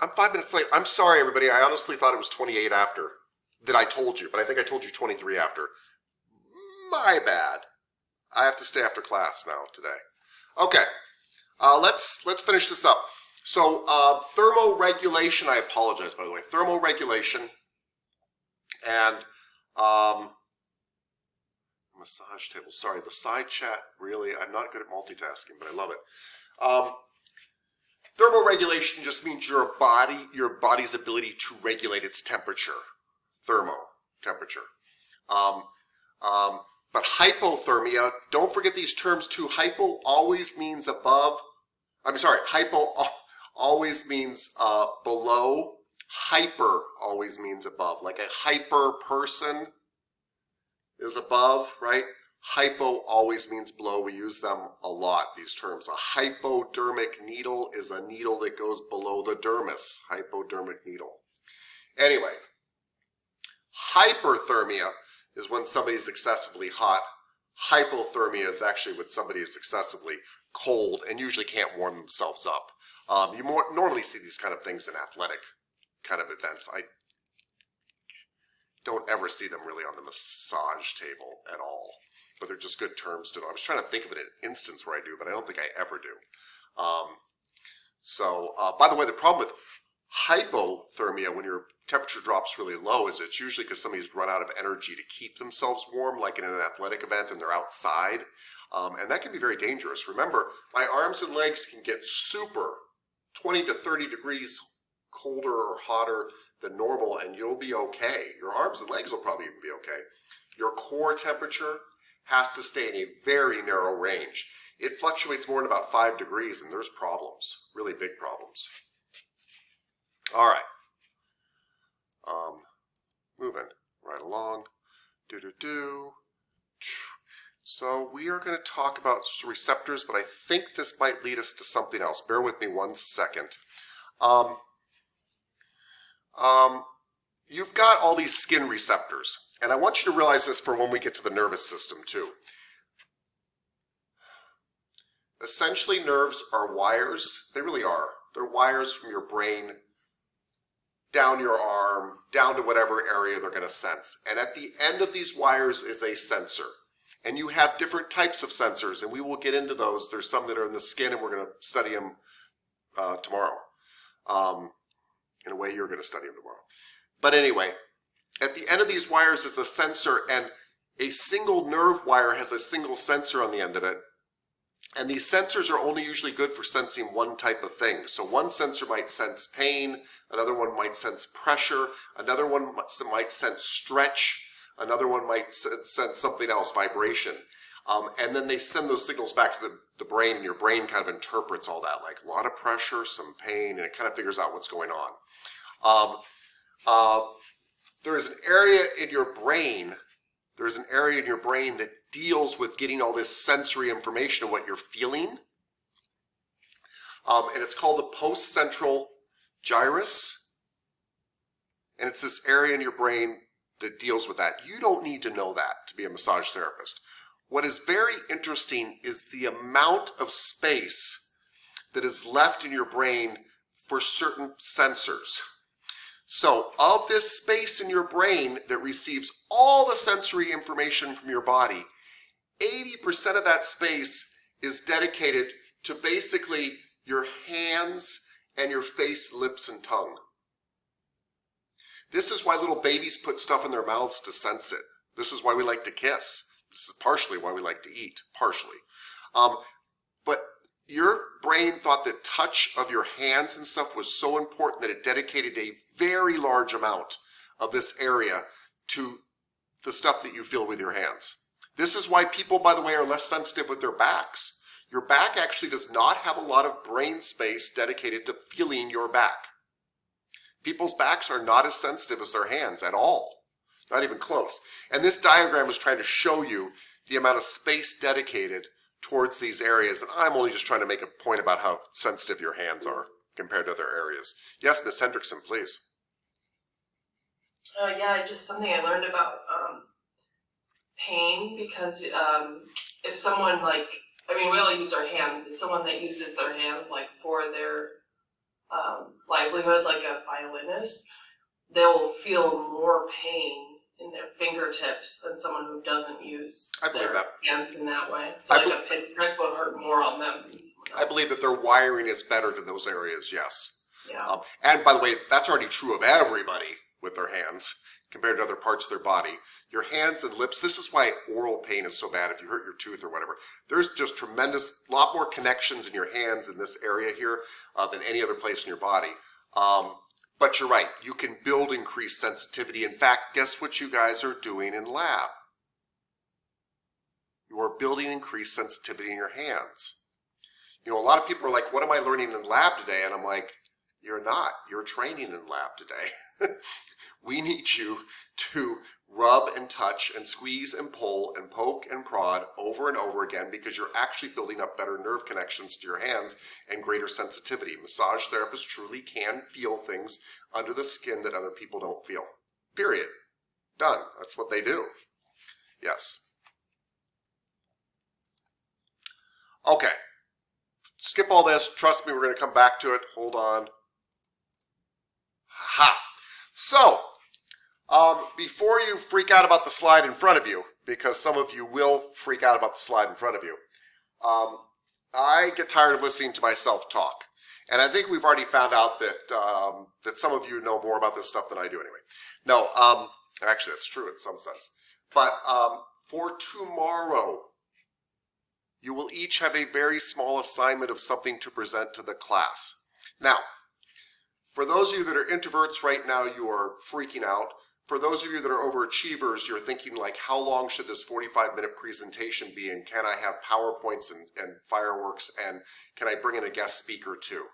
I'm 5 minutes late. I'm sorry, everybody. I honestly thought it was 28 after that I told you, but I think I told you 23 after. My bad. I have to stay after class now today. Okay, let's finish this up. So thermoregulation. I apologize, by the way. Thermoregulation and massage table. Sorry, the side chat. Really, I'm not good at multitasking, but I love it. Thermoregulation just means your body's ability to regulate its temperature. Thermo, temperature. But hypothermia, don't forget these terms too. Hypo always means above. Hypo always means below. Hyper always means above. Like a hyper person is above, right? Hypo always means below. We use them a lot, these terms. A hypodermic needle is a needle that goes below the dermis. Hypodermic needle. Anyway, hyperthermia is when somebody's excessively hot. Hypothermia is actually when somebody is excessively cold and usually can't warm themselves up. You normally see these kind of things in athletic kind of events. I don't ever see them really on the massage table at all, but they're just good terms to know. I was trying to think of an instance where I do, but I don't think I ever do. By the way, the problem with hypothermia when your temperature drops really low is it's usually because somebody's run out of energy to keep themselves warm, like in an athletic event and they're outside. And that can be very dangerous. Remember, my arms and legs can get super 20 to 30 degrees colder or hotter than normal and you'll be okay. Your arms and legs will probably even be okay. Your core temperature has to stay in a very narrow range. It fluctuates more than about 5 degrees and there's problems, really big problems. All right. Moving right along. So we are going to talk about receptors, but I think this might lead us to something else. Bear with me 1 second. You've got all these skin receptors, and I want you to realize this for when we get to the nervous system too. Essentially, nerves are wires. They really are. They're wires from your brain down your arm, down to whatever area they're going to sense. And at the end of these wires is a sensor. And you have different types of sensors, and we will get into those. There's some that are in the skin, and we're going to study them tomorrow. In a way, you're going to study them tomorrow. But anyway, at the end of these wires is a sensor, and a single nerve wire has a single sensor on the end of it. And these sensors are only usually good for sensing one type of thing. So one sensor might sense pain, another one might sense pressure, another one might sense stretch, another one might sense something else, vibration. And then they send those signals back to the brain, and your brain kind of interprets all that, like a lot of pressure, some pain, and it kind of figures out what's going on. There's an area in your brain that deals with getting all this sensory information of what you're feeling. And it's called the postcentral gyrus. And it's this area in your brain that deals with that. You don't need to know that to be a massage therapist. What is very interesting is the amount of space that is left in your brain for certain sensors. So, of this space in your brain that receives all the sensory information from your body, 80% of that space is dedicated to basically your hands and your face, lips, and tongue. This is why little babies put stuff in their mouths to sense it. This is why we like to kiss. This is partially why we like to eat, partially. But your brain thought that touch of your hands and stuff was so important that it dedicated a very large amount of this area to the stuff that you feel with your hands. This is why people, by the way, are less sensitive with their backs. Your back actually does not have a lot of brain space dedicated to feeling your back. People's backs are not as sensitive as their hands at all. Not even close. And this diagram is trying to show you the amount of space dedicated towards these areas. And I'm only just trying to make a point about how sensitive your hands are compared to other areas. Yes, Ms. Hendrickson, please. Yeah, just something I learned about pain, because if someone we all use our hands, but someone that uses their hands for their livelihood, like a violinist, they'll feel more pain in their fingertips than someone who doesn't use their hands in that way. So a pinprick would hurt more on them than someone else. I believe that their wiring is better to those areas, yes. Yeah. And by the way, that's already true of everybody with their hands compared to other parts of their body. Your hands and lips, this is why oral pain is so bad if you hurt your tooth or whatever. There's just lot more connections in your hands in this area here than any other place in your body. But you're right, you can build increased sensitivity. In fact, guess what you guys are doing in lab? You are building increased sensitivity in your hands. You know, a lot of people are like, what am I learning in lab today? And I'm like, you're not. You're training in lab today. We need you to rub and touch and squeeze and pull and poke and prod over and over again because you're actually building up better nerve connections to your hands and greater sensitivity. Massage therapists truly can feel things under the skin that other people don't feel. Period. Done. That's what they do. Yes. Okay. Skip all this. Trust me, we're going to come back to it. Hold on. Ha! So, before you freak out about the slide in front of you, because some of you will freak out about the slide in front of you, I get tired of listening to myself talk. And I think we've already found out that that some of you know more about this stuff than I do anyway. No, actually that's true in some sense. But for tomorrow, you will each have a very small assignment of something to present to the class. Now, for those of you that are introverts right now, you are freaking out. For those of you that are overachievers, you're thinking like, how long should this 45-minute presentation be? And can I have PowerPoints and fireworks? And can I bring in a guest speaker too?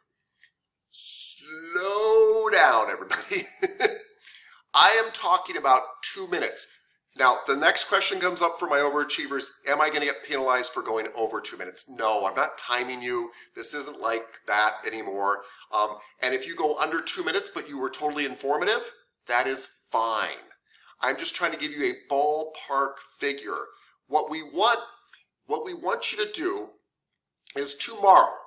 Slow down, everybody. I am talking about 2 minutes. Now, the next question comes up for my overachievers. Am I going to get penalized for going over 2 minutes? No, I'm not timing you. This isn't like that anymore. And if you go under 2 minutes, but you were totally informative, that is fine. I'm just trying to give you a ballpark figure. What we want you to do is tomorrow,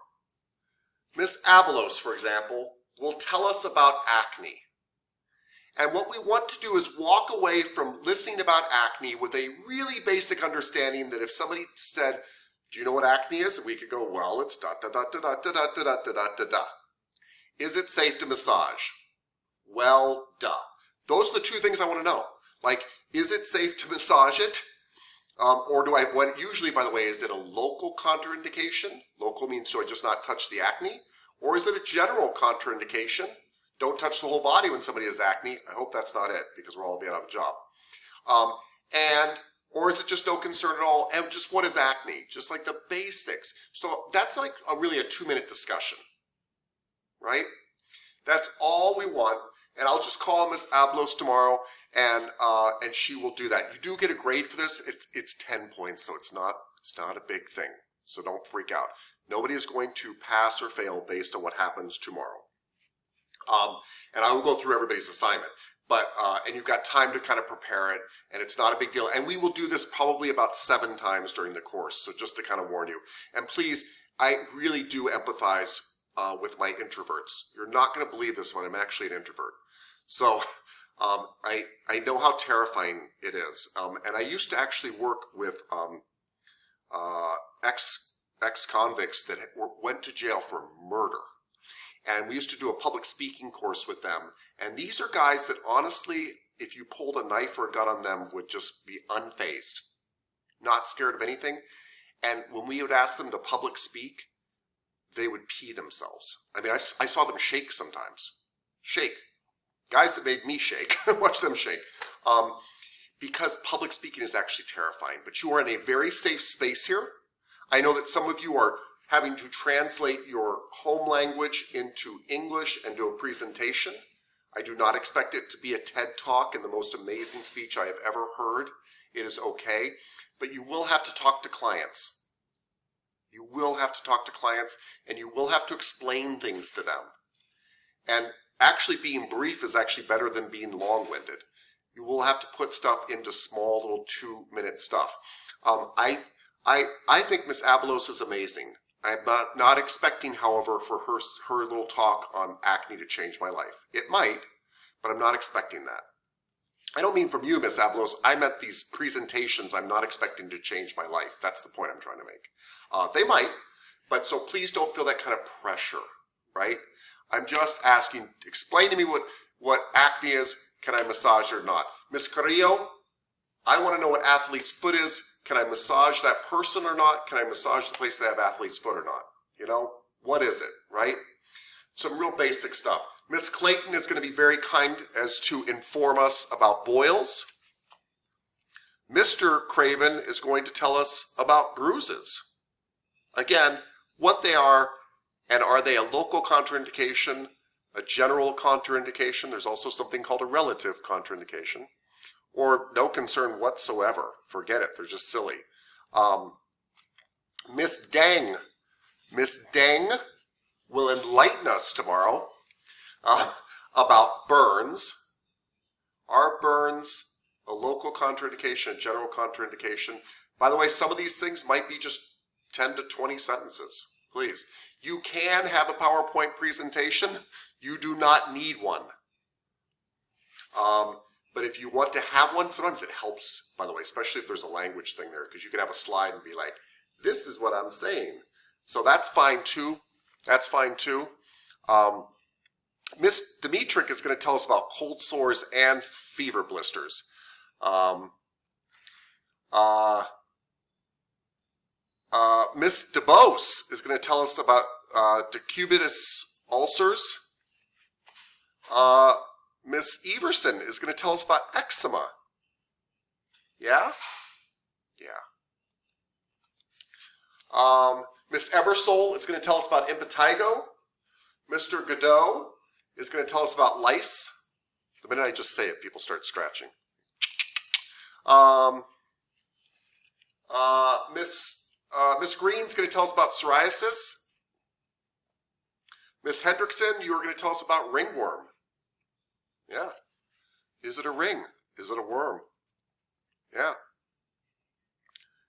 Miss Abelos, for example, will tell us about acne. And what we want to do is walk away from listening about acne with a really basic understanding that if somebody said, do you know what acne is? And we could go, well, it's da da da da da da da da da da da da. Is it safe to massage? Well, duh. Those are the two things I want to know. Like, is it safe to massage it? Or do I, what usually, by the way, is it a local contraindication? Local means do I just not touch the acne? Or is it a general contraindication? Don't touch the whole body when somebody has acne. I hope that's not it, because we're all being out of a job. Or is it just no concern at all? And just what is acne? Just like the basics. So that's like really a 2-minute discussion, right? That's all we want. And I'll just call Miss Abelos tomorrow, and she will do that. You do get a grade for this. It's 10 points, so it's not a big thing. So don't freak out. Nobody is going to pass or fail based on what happens tomorrow. And I will go through everybody's assignment, but and you've got time to kind of prepare it, and it's not a big deal. And we will do this probably about 7 times during the course, so just to kind of warn you. And please, I really do empathize with my introverts. You're not going to believe this one. I'm actually an introvert, so I know how terrifying it is. And I used to actually work with ex-convicts that went to jail for murder. And we used to do a public speaking course with them. And these are guys that honestly, if you pulled a knife or a gun on them, would just be unfazed, not scared of anything. And when we would ask them to public speak, they would pee themselves. I mean, I saw them shake sometimes. Shake. Guys that made me shake. Watch them shake. Because public speaking is actually terrifying. But you are in a very safe space here. I know that some of you are having to translate your home language into English and do a presentation. I do not expect it to be a TED Talk and the most amazing speech I have ever heard. It is okay, but you will have to talk to clients. You will have to talk to clients, and you will have to explain things to them. And actually being brief is actually better than being long-winded. You will have to put stuff into small little 2-minute stuff. I think Miss Abelos is amazing. I'm not expecting, however, for her little talk on acne to change my life. It might, but I'm not expecting that. I don't mean from you, Miss Abelos. I meant these presentations I'm not expecting to change my life. That's the point I'm trying to make. They might, but so please don't feel that kind of pressure, right? I'm just asking, explain to me what acne is. Can I massage it or not? Miss Carrillo, I want to know what athlete's foot is. Can I massage that person or not? Can I massage the place that have athlete's foot or not? You know, what is it, right? Some real basic stuff. Miss Clayton is going to be very kind as to inform us about boils. Mr. Craven is going to tell us about bruises. Again, what they are, and are they a local contraindication, a general contraindication? There's also something called a relative contraindication, or no concern whatsoever. Forget it, they're just silly. Miss Deng will enlighten us tomorrow about burns. Are burns a local contraindication, a general contraindication? By the way, some of these things might be just 10 to 20 sentences, please. You can have a PowerPoint presentation. You do not need one. But if you want to have one, sometimes it helps, by the way, especially if there's a language thing there, because you can have a slide and be like, this is what I'm saying. So that's fine too. That's fine too. Miss Dimitrik is going to tell us about cold sores and fever blisters. Miss DeBose is going to tell us about decubitus ulcers. Miss Everson is going to tell us about eczema. Yeah? Yeah. Miss Eversole is going to tell us about impetigo. Mr. Godot is going to tell us about lice. The minute I just say it, people start scratching. Miss Green's going to tell us about psoriasis. Miss Hendrickson, you are going to tell us about ringworm. Yeah. Is it a ring? Is it a worm? Yeah.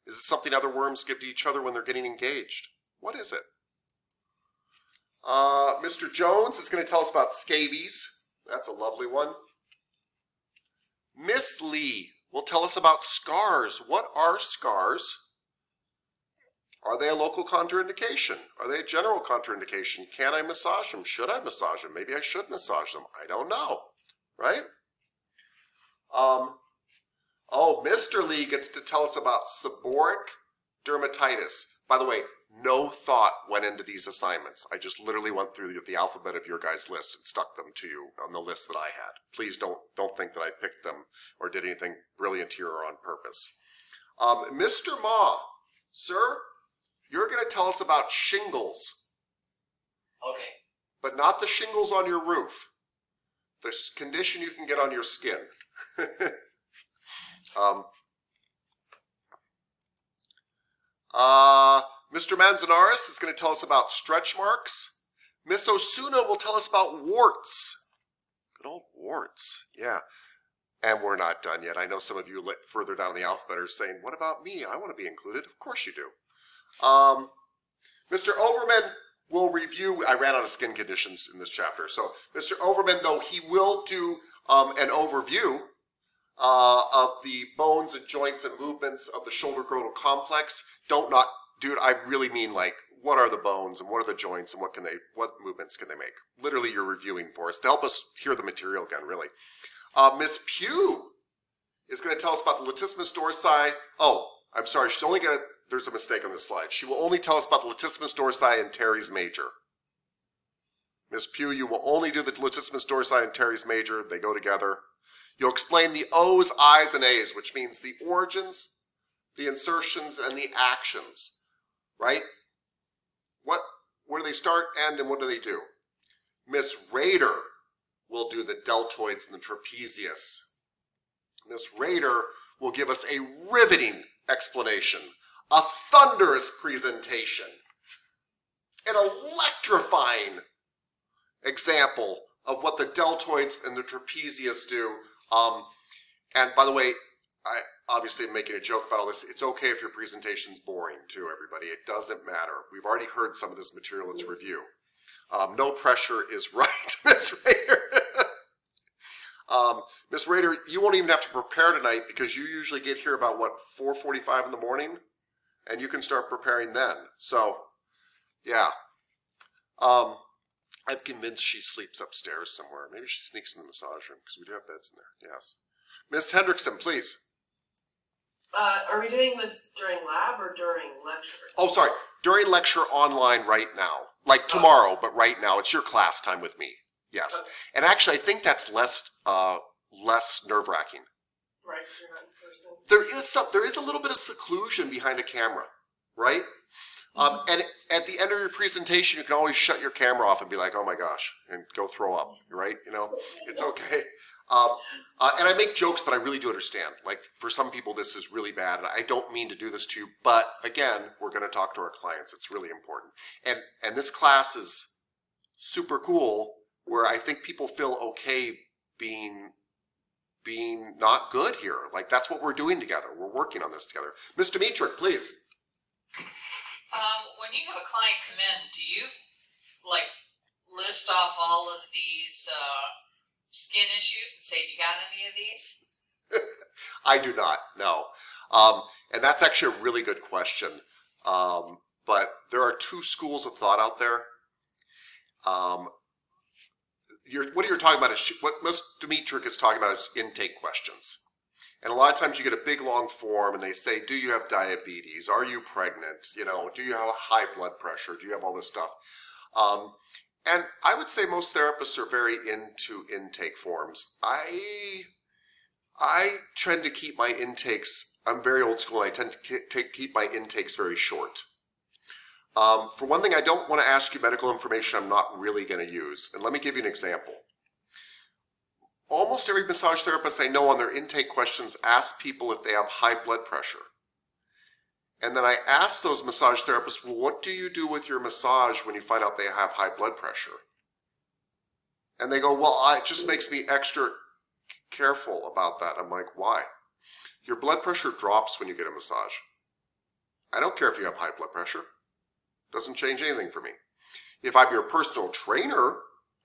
Is it something other worms give to each other when they're getting engaged? What is it? Mr. Jones is going to tell us about scabies. That's a lovely one. Miss Lee will tell us about scars. What are scars? Are they a local contraindication? Are they a general contraindication? Can I massage them? Should I massage them? Maybe I should massage them. I don't know. Right? Mr. Lee gets to tell us about seborrheic dermatitis. By the way, no thought went into these assignments. I just literally went through the alphabet of your guys' list and stuck them to you on the list that I had. Please don't think that I picked them or did anything brilliant here or on purpose. Mr. Ma, sir, you're going to tell us about shingles. Okay. But not the shingles on your roof. The condition you can get on your skin. Mr. Manzanares is going to tell us about stretch marks. Miss Osuna will tell us about warts. Good old warts, yeah. And we're not done yet. I know some of you further down the alphabet are saying, what about me? I want to be included. Of course you do. Mr. Overman will review, I ran out of skin conditions in this chapter. So Mr. Overman, though, he will do an overview of the bones and joints and movements of the shoulder-girdle complex. Dude, I really mean like, what are the bones and what are the joints and what movements can they make? Literally, you're reviewing for us to help us hear the material again, really. Miss Pugh is going to tell us about the Latissimus dorsi. Oh, I'm sorry, she's only going to, there's a mistake on this slide. She will only tell us about the Latissimus dorsi and Teres major. Miss Pugh, you will only do the Latissimus dorsi and Teres major. They go together. You'll explain the O's, I's, and A's, which means the origins, the insertions, and the actions. Right? Where do they start, end, and what do they do? Miss Rader will do the deltoids and the trapezius. Miss Rader will give us a riveting explanation, a thunderous presentation, an electrifying example of what the deltoids and the trapezius do. And by the way, I obviously am making a joke about all this. It's okay if your presentation's boring too, everybody. It doesn't matter. We've already heard some of this material. It's review. No pressure is right, Miss Rader. Miss Rader, you won't even have to prepare tonight because you usually get here about, 4:45 in the morning? And you can start preparing then. So, yeah. I'm convinced she sleeps upstairs somewhere. Maybe she sneaks in the massage room because we do have beds in there. Yes. Miss Hendrickson, please. Are we doing this during lab or during lecture? Oh, sorry. During lecture online right now. Like tomorrow, but right now. It's your class time with me. Yes. And actually, I think that's less nerve-wracking. Right, you're not in person. There is a little bit of seclusion behind a camera, right? And at the end of your presentation, you can always shut your camera off and be like, oh my gosh, and go throw up, right? You know, it's okay. And I make jokes, but I really do understand. Like, for some people, this is really bad, and I don't mean to do this to you, but again, we're going to talk to our clients. It's really important. And this class is super cool, where I think people feel okay being not good here. Like, that's what we're doing together. We're working on this together. Ms. Dimitrik, please. When you have a client come in, do you like list off all of these skin issues and say, "You got any of these?" I do not, no. And that's actually a really good question. But there are two schools of thought out there. What you're talking about is, what most Dimitrik is talking about is intake questions. And a lot of times you get a big long form and they say, do you have diabetes? Are you pregnant? You know, do you have high blood pressure? Do you have all this stuff? And I would say most therapists are very into intake forms. I tend to keep my intakes, I'm very old school, and I tend to keep my intakes very short. For one thing, I don't want to ask you medical information I'm not really going to use. And let me give you an example. Almost every massage therapist I know on their intake questions ask people if they have high blood pressure. And then I ask those massage therapists, well, what do you do with your massage when you find out they have high blood pressure? And they go, well, it just makes me extra careful about that. I'm like, why? Your blood pressure drops when you get a massage. I don't care if you have high blood pressure. Doesn't change anything for me. If I'm your personal trainer,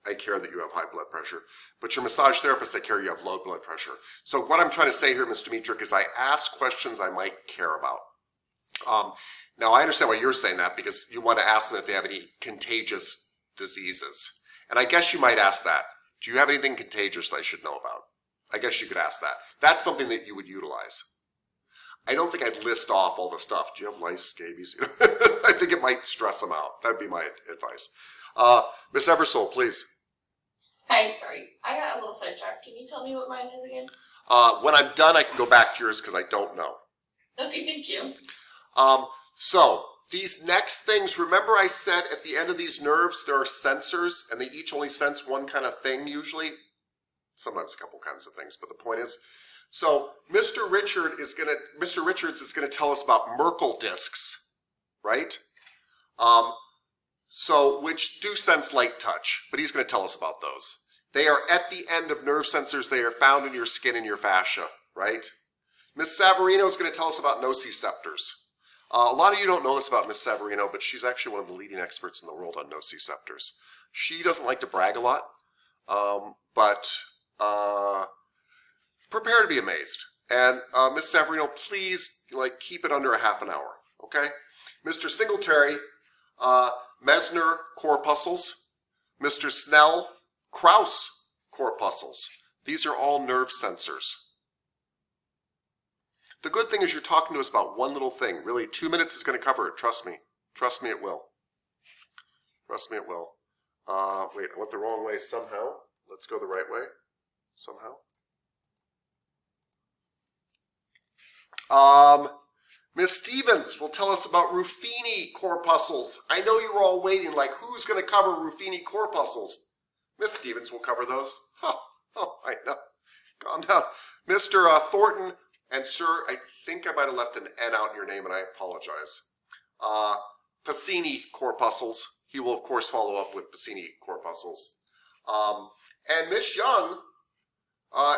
I care that you have high blood pressure. But your massage therapist, I care you have low blood pressure. So what I'm trying to say here, Mr. Dimitrik, is I ask questions I might care about. Now, I understand why you're saying that, because you want to ask them if they have any contagious diseases. And I guess you might ask that. Do you have anything contagious that I should know about? I guess you could ask that. That's something that you would utilize. I don't think I'd list off all the stuff. Do you have lice, scabies? I think it might stress them out. That'd be my advice. Miss Eversole, please. Hi, sorry. I got a little sidetracked. Can you tell me what mine is again? When I'm done, I can go back to yours because I don't know. Okay, thank you. So, these next things, remember I said at the end of these nerves, there are sensors, and they each only sense one kind of thing usually. Sometimes a couple kinds of things, but the point is, so Mr. Richards is going to tell us about Merkel discs, right? Which do sense light touch, but he's going to tell us about those. They are at the end of nerve sensors. They are found in your skin and your fascia, right? Miss Savarino is going to tell us about nociceptors. A lot of you don't know this about Miss Savarino, but she's actually one of the leading experts in the world on nociceptors. She doesn't like to brag a lot, but prepare to be amazed. And Miss Savarino, please keep it under a half an hour, okay? Mr. Singletary, Mesner corpuscles. Mr. Snell, Krauss corpuscles. These are all nerve sensors. The good thing is you're talking to us about one little thing. Really, 2 minutes is going to cover it. Trust me. Trust me, it will. Trust me, it will. Wait, I went the wrong way somehow. Let's go the right way. Somehow. Miss Stevens will tell us about Ruffini corpuscles. I know you were all waiting, like, who's going to cover Ruffini corpuscles? Miss Stevens will cover those. Oh, I know. Calm down. Mr. Thornton, and sir, I think I might have left an N out in your name, and I apologize. Pacini corpuscles. He will, of course, follow up with Pacini corpuscles. And Miss Young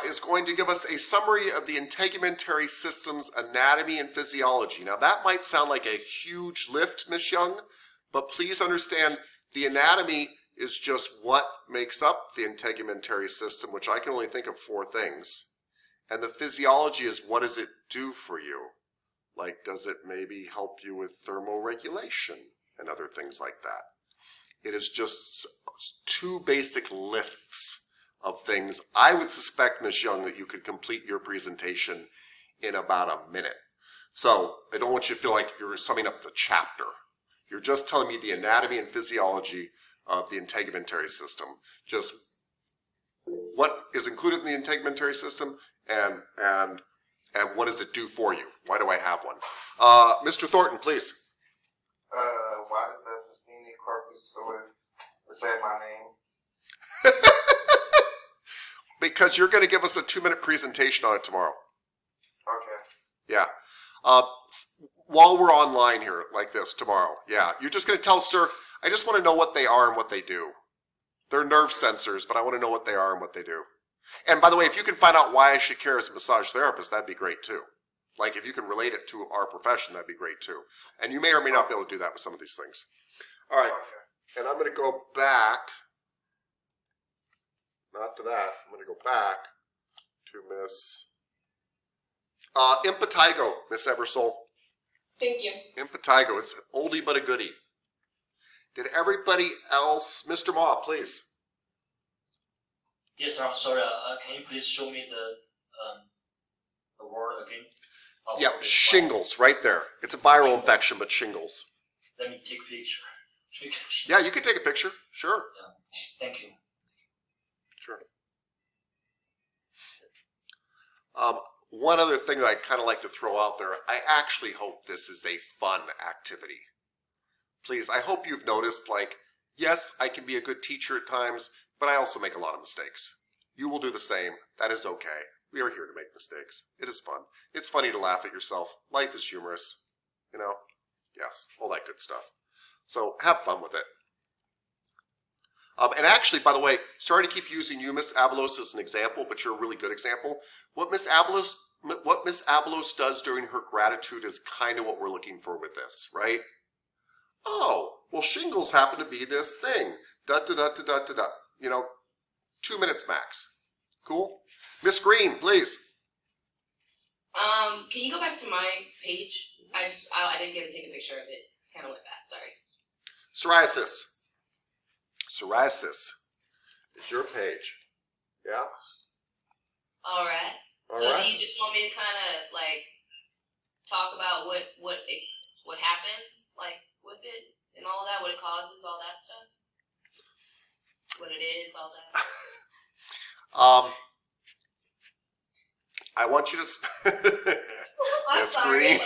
is going to give us a summary of the integumentary system's anatomy and physiology. Now, that might sound like a huge lift, Miss Young, but please understand the anatomy is just what makes up the integumentary system, which I can only think of 4 things. And the physiology is, what does it do for you? Like, does it maybe help you with thermoregulation and other things like that? It is just 2 basic lists of things. I would suspect, Ms. Young, that you could complete your presentation in about a minute. So I don't want you to feel like you're summing up the chapter. You're just telling me the anatomy and physiology of the integumentary system. Just what is included in the integumentary system and what does it do for you? Why do I have one? Mr. Thornton, please. Why does the systemic corpus say my name? Because you're going to give us a 2-minute presentation on it tomorrow. Okay. Yeah. While we're online here, like this, tomorrow. Yeah. You're just going to tell, sir, I just want to know what they are and what they do. They're nerve sensors, but I want to know what they are and what they do. And by the way, if you can find out why I should care as a massage therapist, that'd be great too. Like if you can relate it to our profession, that'd be great too. And you may or may not be able to do that with some of these things. All right. And I'm going to go back. Not to that. I'm going to go back to Miss Impetigo, Miss Eversole. Thank you. Impetigo. It's an oldie but a goodie. Did everybody else, Mr. Ma, please? Yes, I'm sorry. Can you please show me the word again? Yeah, shingles, right there. It's a viral infection, but shingles. Let me take a picture. Yeah, you can take a picture. Sure. Yeah. Thank you. Sure. One other thing that I kind of like to throw out there, I actually hope this is a fun activity. Please, I hope you've noticed, like, yes, I can be a good teacher at times, but I also make a lot of mistakes. You will do the same. That is okay. We are here to make mistakes. It is fun. It's funny to laugh at yourself. Life is humorous. You know? Yes, all that good stuff. So have fun with it. And actually, by the way, sorry to keep using you, Miss Abelos, as an example, but you're a really good example. What Miss Abelos does during her gratitude is kind of what we're looking for with this, right? Oh, well, shingles happen to be this thing. Da-da-da-da-da-da-da. You know, 2 minutes max. Cool? Miss Green, please. Can you go back to my page? I didn't get to take a picture of it. Kind of went back, sorry. Psoriasis. Psoriasis. It's your page. Yeah? All right. All so right. do you just want me to kind of like talk about what happens like with it and all that, what it causes, all that stuff, what it is, all that? I want you to. I'm Yes, sorry. Green.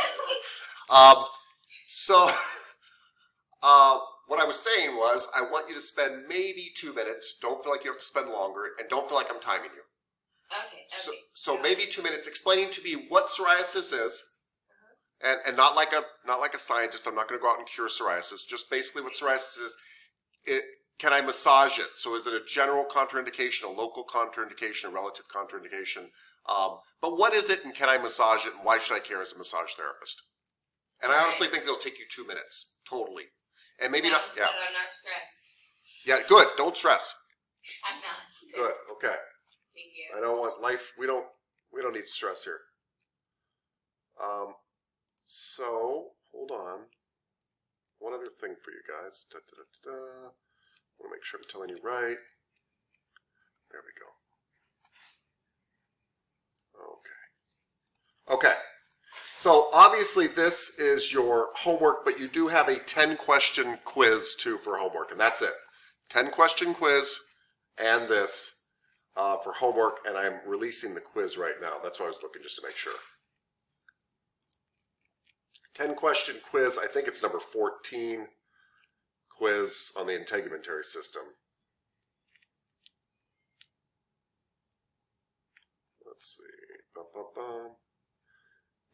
What I was saying was, I want you to spend maybe 2 minutes. Don't feel like you have to spend longer, and don't feel like I'm timing you. Okay. So maybe 2 minutes explaining to me what psoriasis is, and not like a scientist. I'm not going to go out and cure psoriasis. Just basically what psoriasis is. Can I massage it? So is it a general contraindication, a local contraindication, a relative contraindication? But what is it, and can I massage it, and why should I care as a massage therapist? And I honestly think it'll take you 2 minutes, totally. And maybe not. Yeah. I'm not stressed. Yeah. Good. Don't stress. I'm not. Good. Okay. Thank you. I don't want life. We don't need stress here. So hold on. One other thing for you guys. I want to make sure I'm telling you right. There we go. Okay. Okay. So obviously this is your homework, but you do have a 10-question quiz too for homework, and that's it. 10-question quiz and this for homework, and I'm releasing the quiz right now. That's why I was looking just to make sure. 10-question quiz. I think it's number 14 quiz on the integumentary system. Let's see. Bum, bum, bum.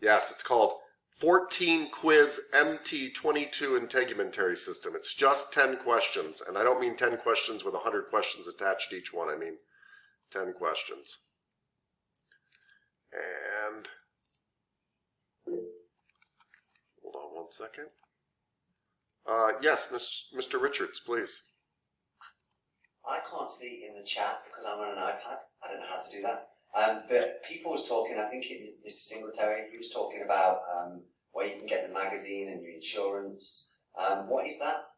Yes, it's called 14 Quiz MT22 Integumentary System. It's just 10 questions, and I don't mean 10 questions with 100 questions attached to each one. I mean 10 questions. And hold on one second. Yes, Mr. Richards, please. I can't see in the chat because I'm on an iPad. I don't know how to do that. But people was talking, I think it was Mr. Singletary, he was talking about where you can get the magazine and your insurance. What is that?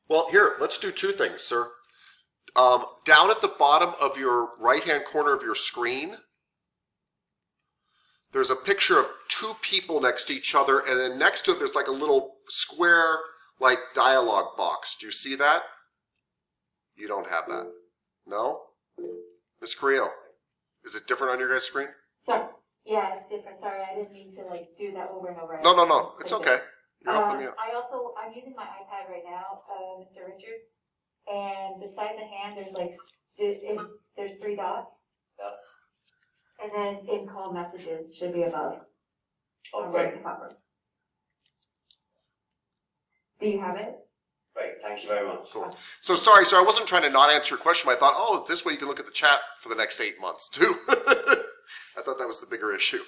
Well, here, let's do two things, sir. Down at the bottom of your right-hand corner of your screen, there's a picture of two people next to each other, and then next to it there's like a little square, like, dialogue box. Do you see that? You don't have that. No? Ms. Creo, is it different on your guys' screen? Sorry. Yeah, it's different. Sorry, I didn't mean to like do that over and over. No. It's okay. You're helping me out. I'm using my iPad right now, Mr. Richards, and beside the hand, there's like, there's 3 dots. Yeah. And then in call messages should be above. Oh, great. Do you have it? Great, thank you very much. Cool. So sorry, I wasn't trying to not answer your question, but I thought, oh, this way you can look at the chat for the next 8 months too. I thought that was the bigger issue.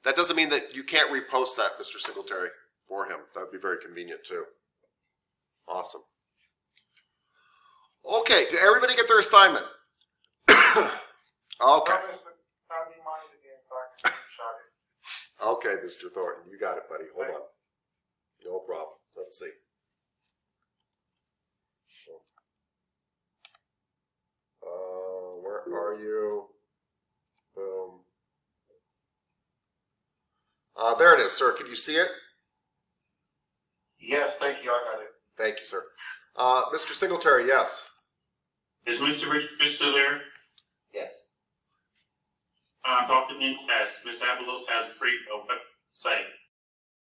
That doesn't mean that you can't repost that, Mr. Singletary, for him. That would be very convenient too. Awesome. Okay, did everybody get their assignment? Okay. Okay, Mr. Thornton, you got it, buddy. Hold on. No problem. Let's see. Where are you? Boom. There it is, sir. Can you see it? Yes, thank you. I got it. Thank you, sir. Mr. Singletary, yes. Is Mr. Richard still there? Yes. Dr. in class, Ms. Avalos has a free website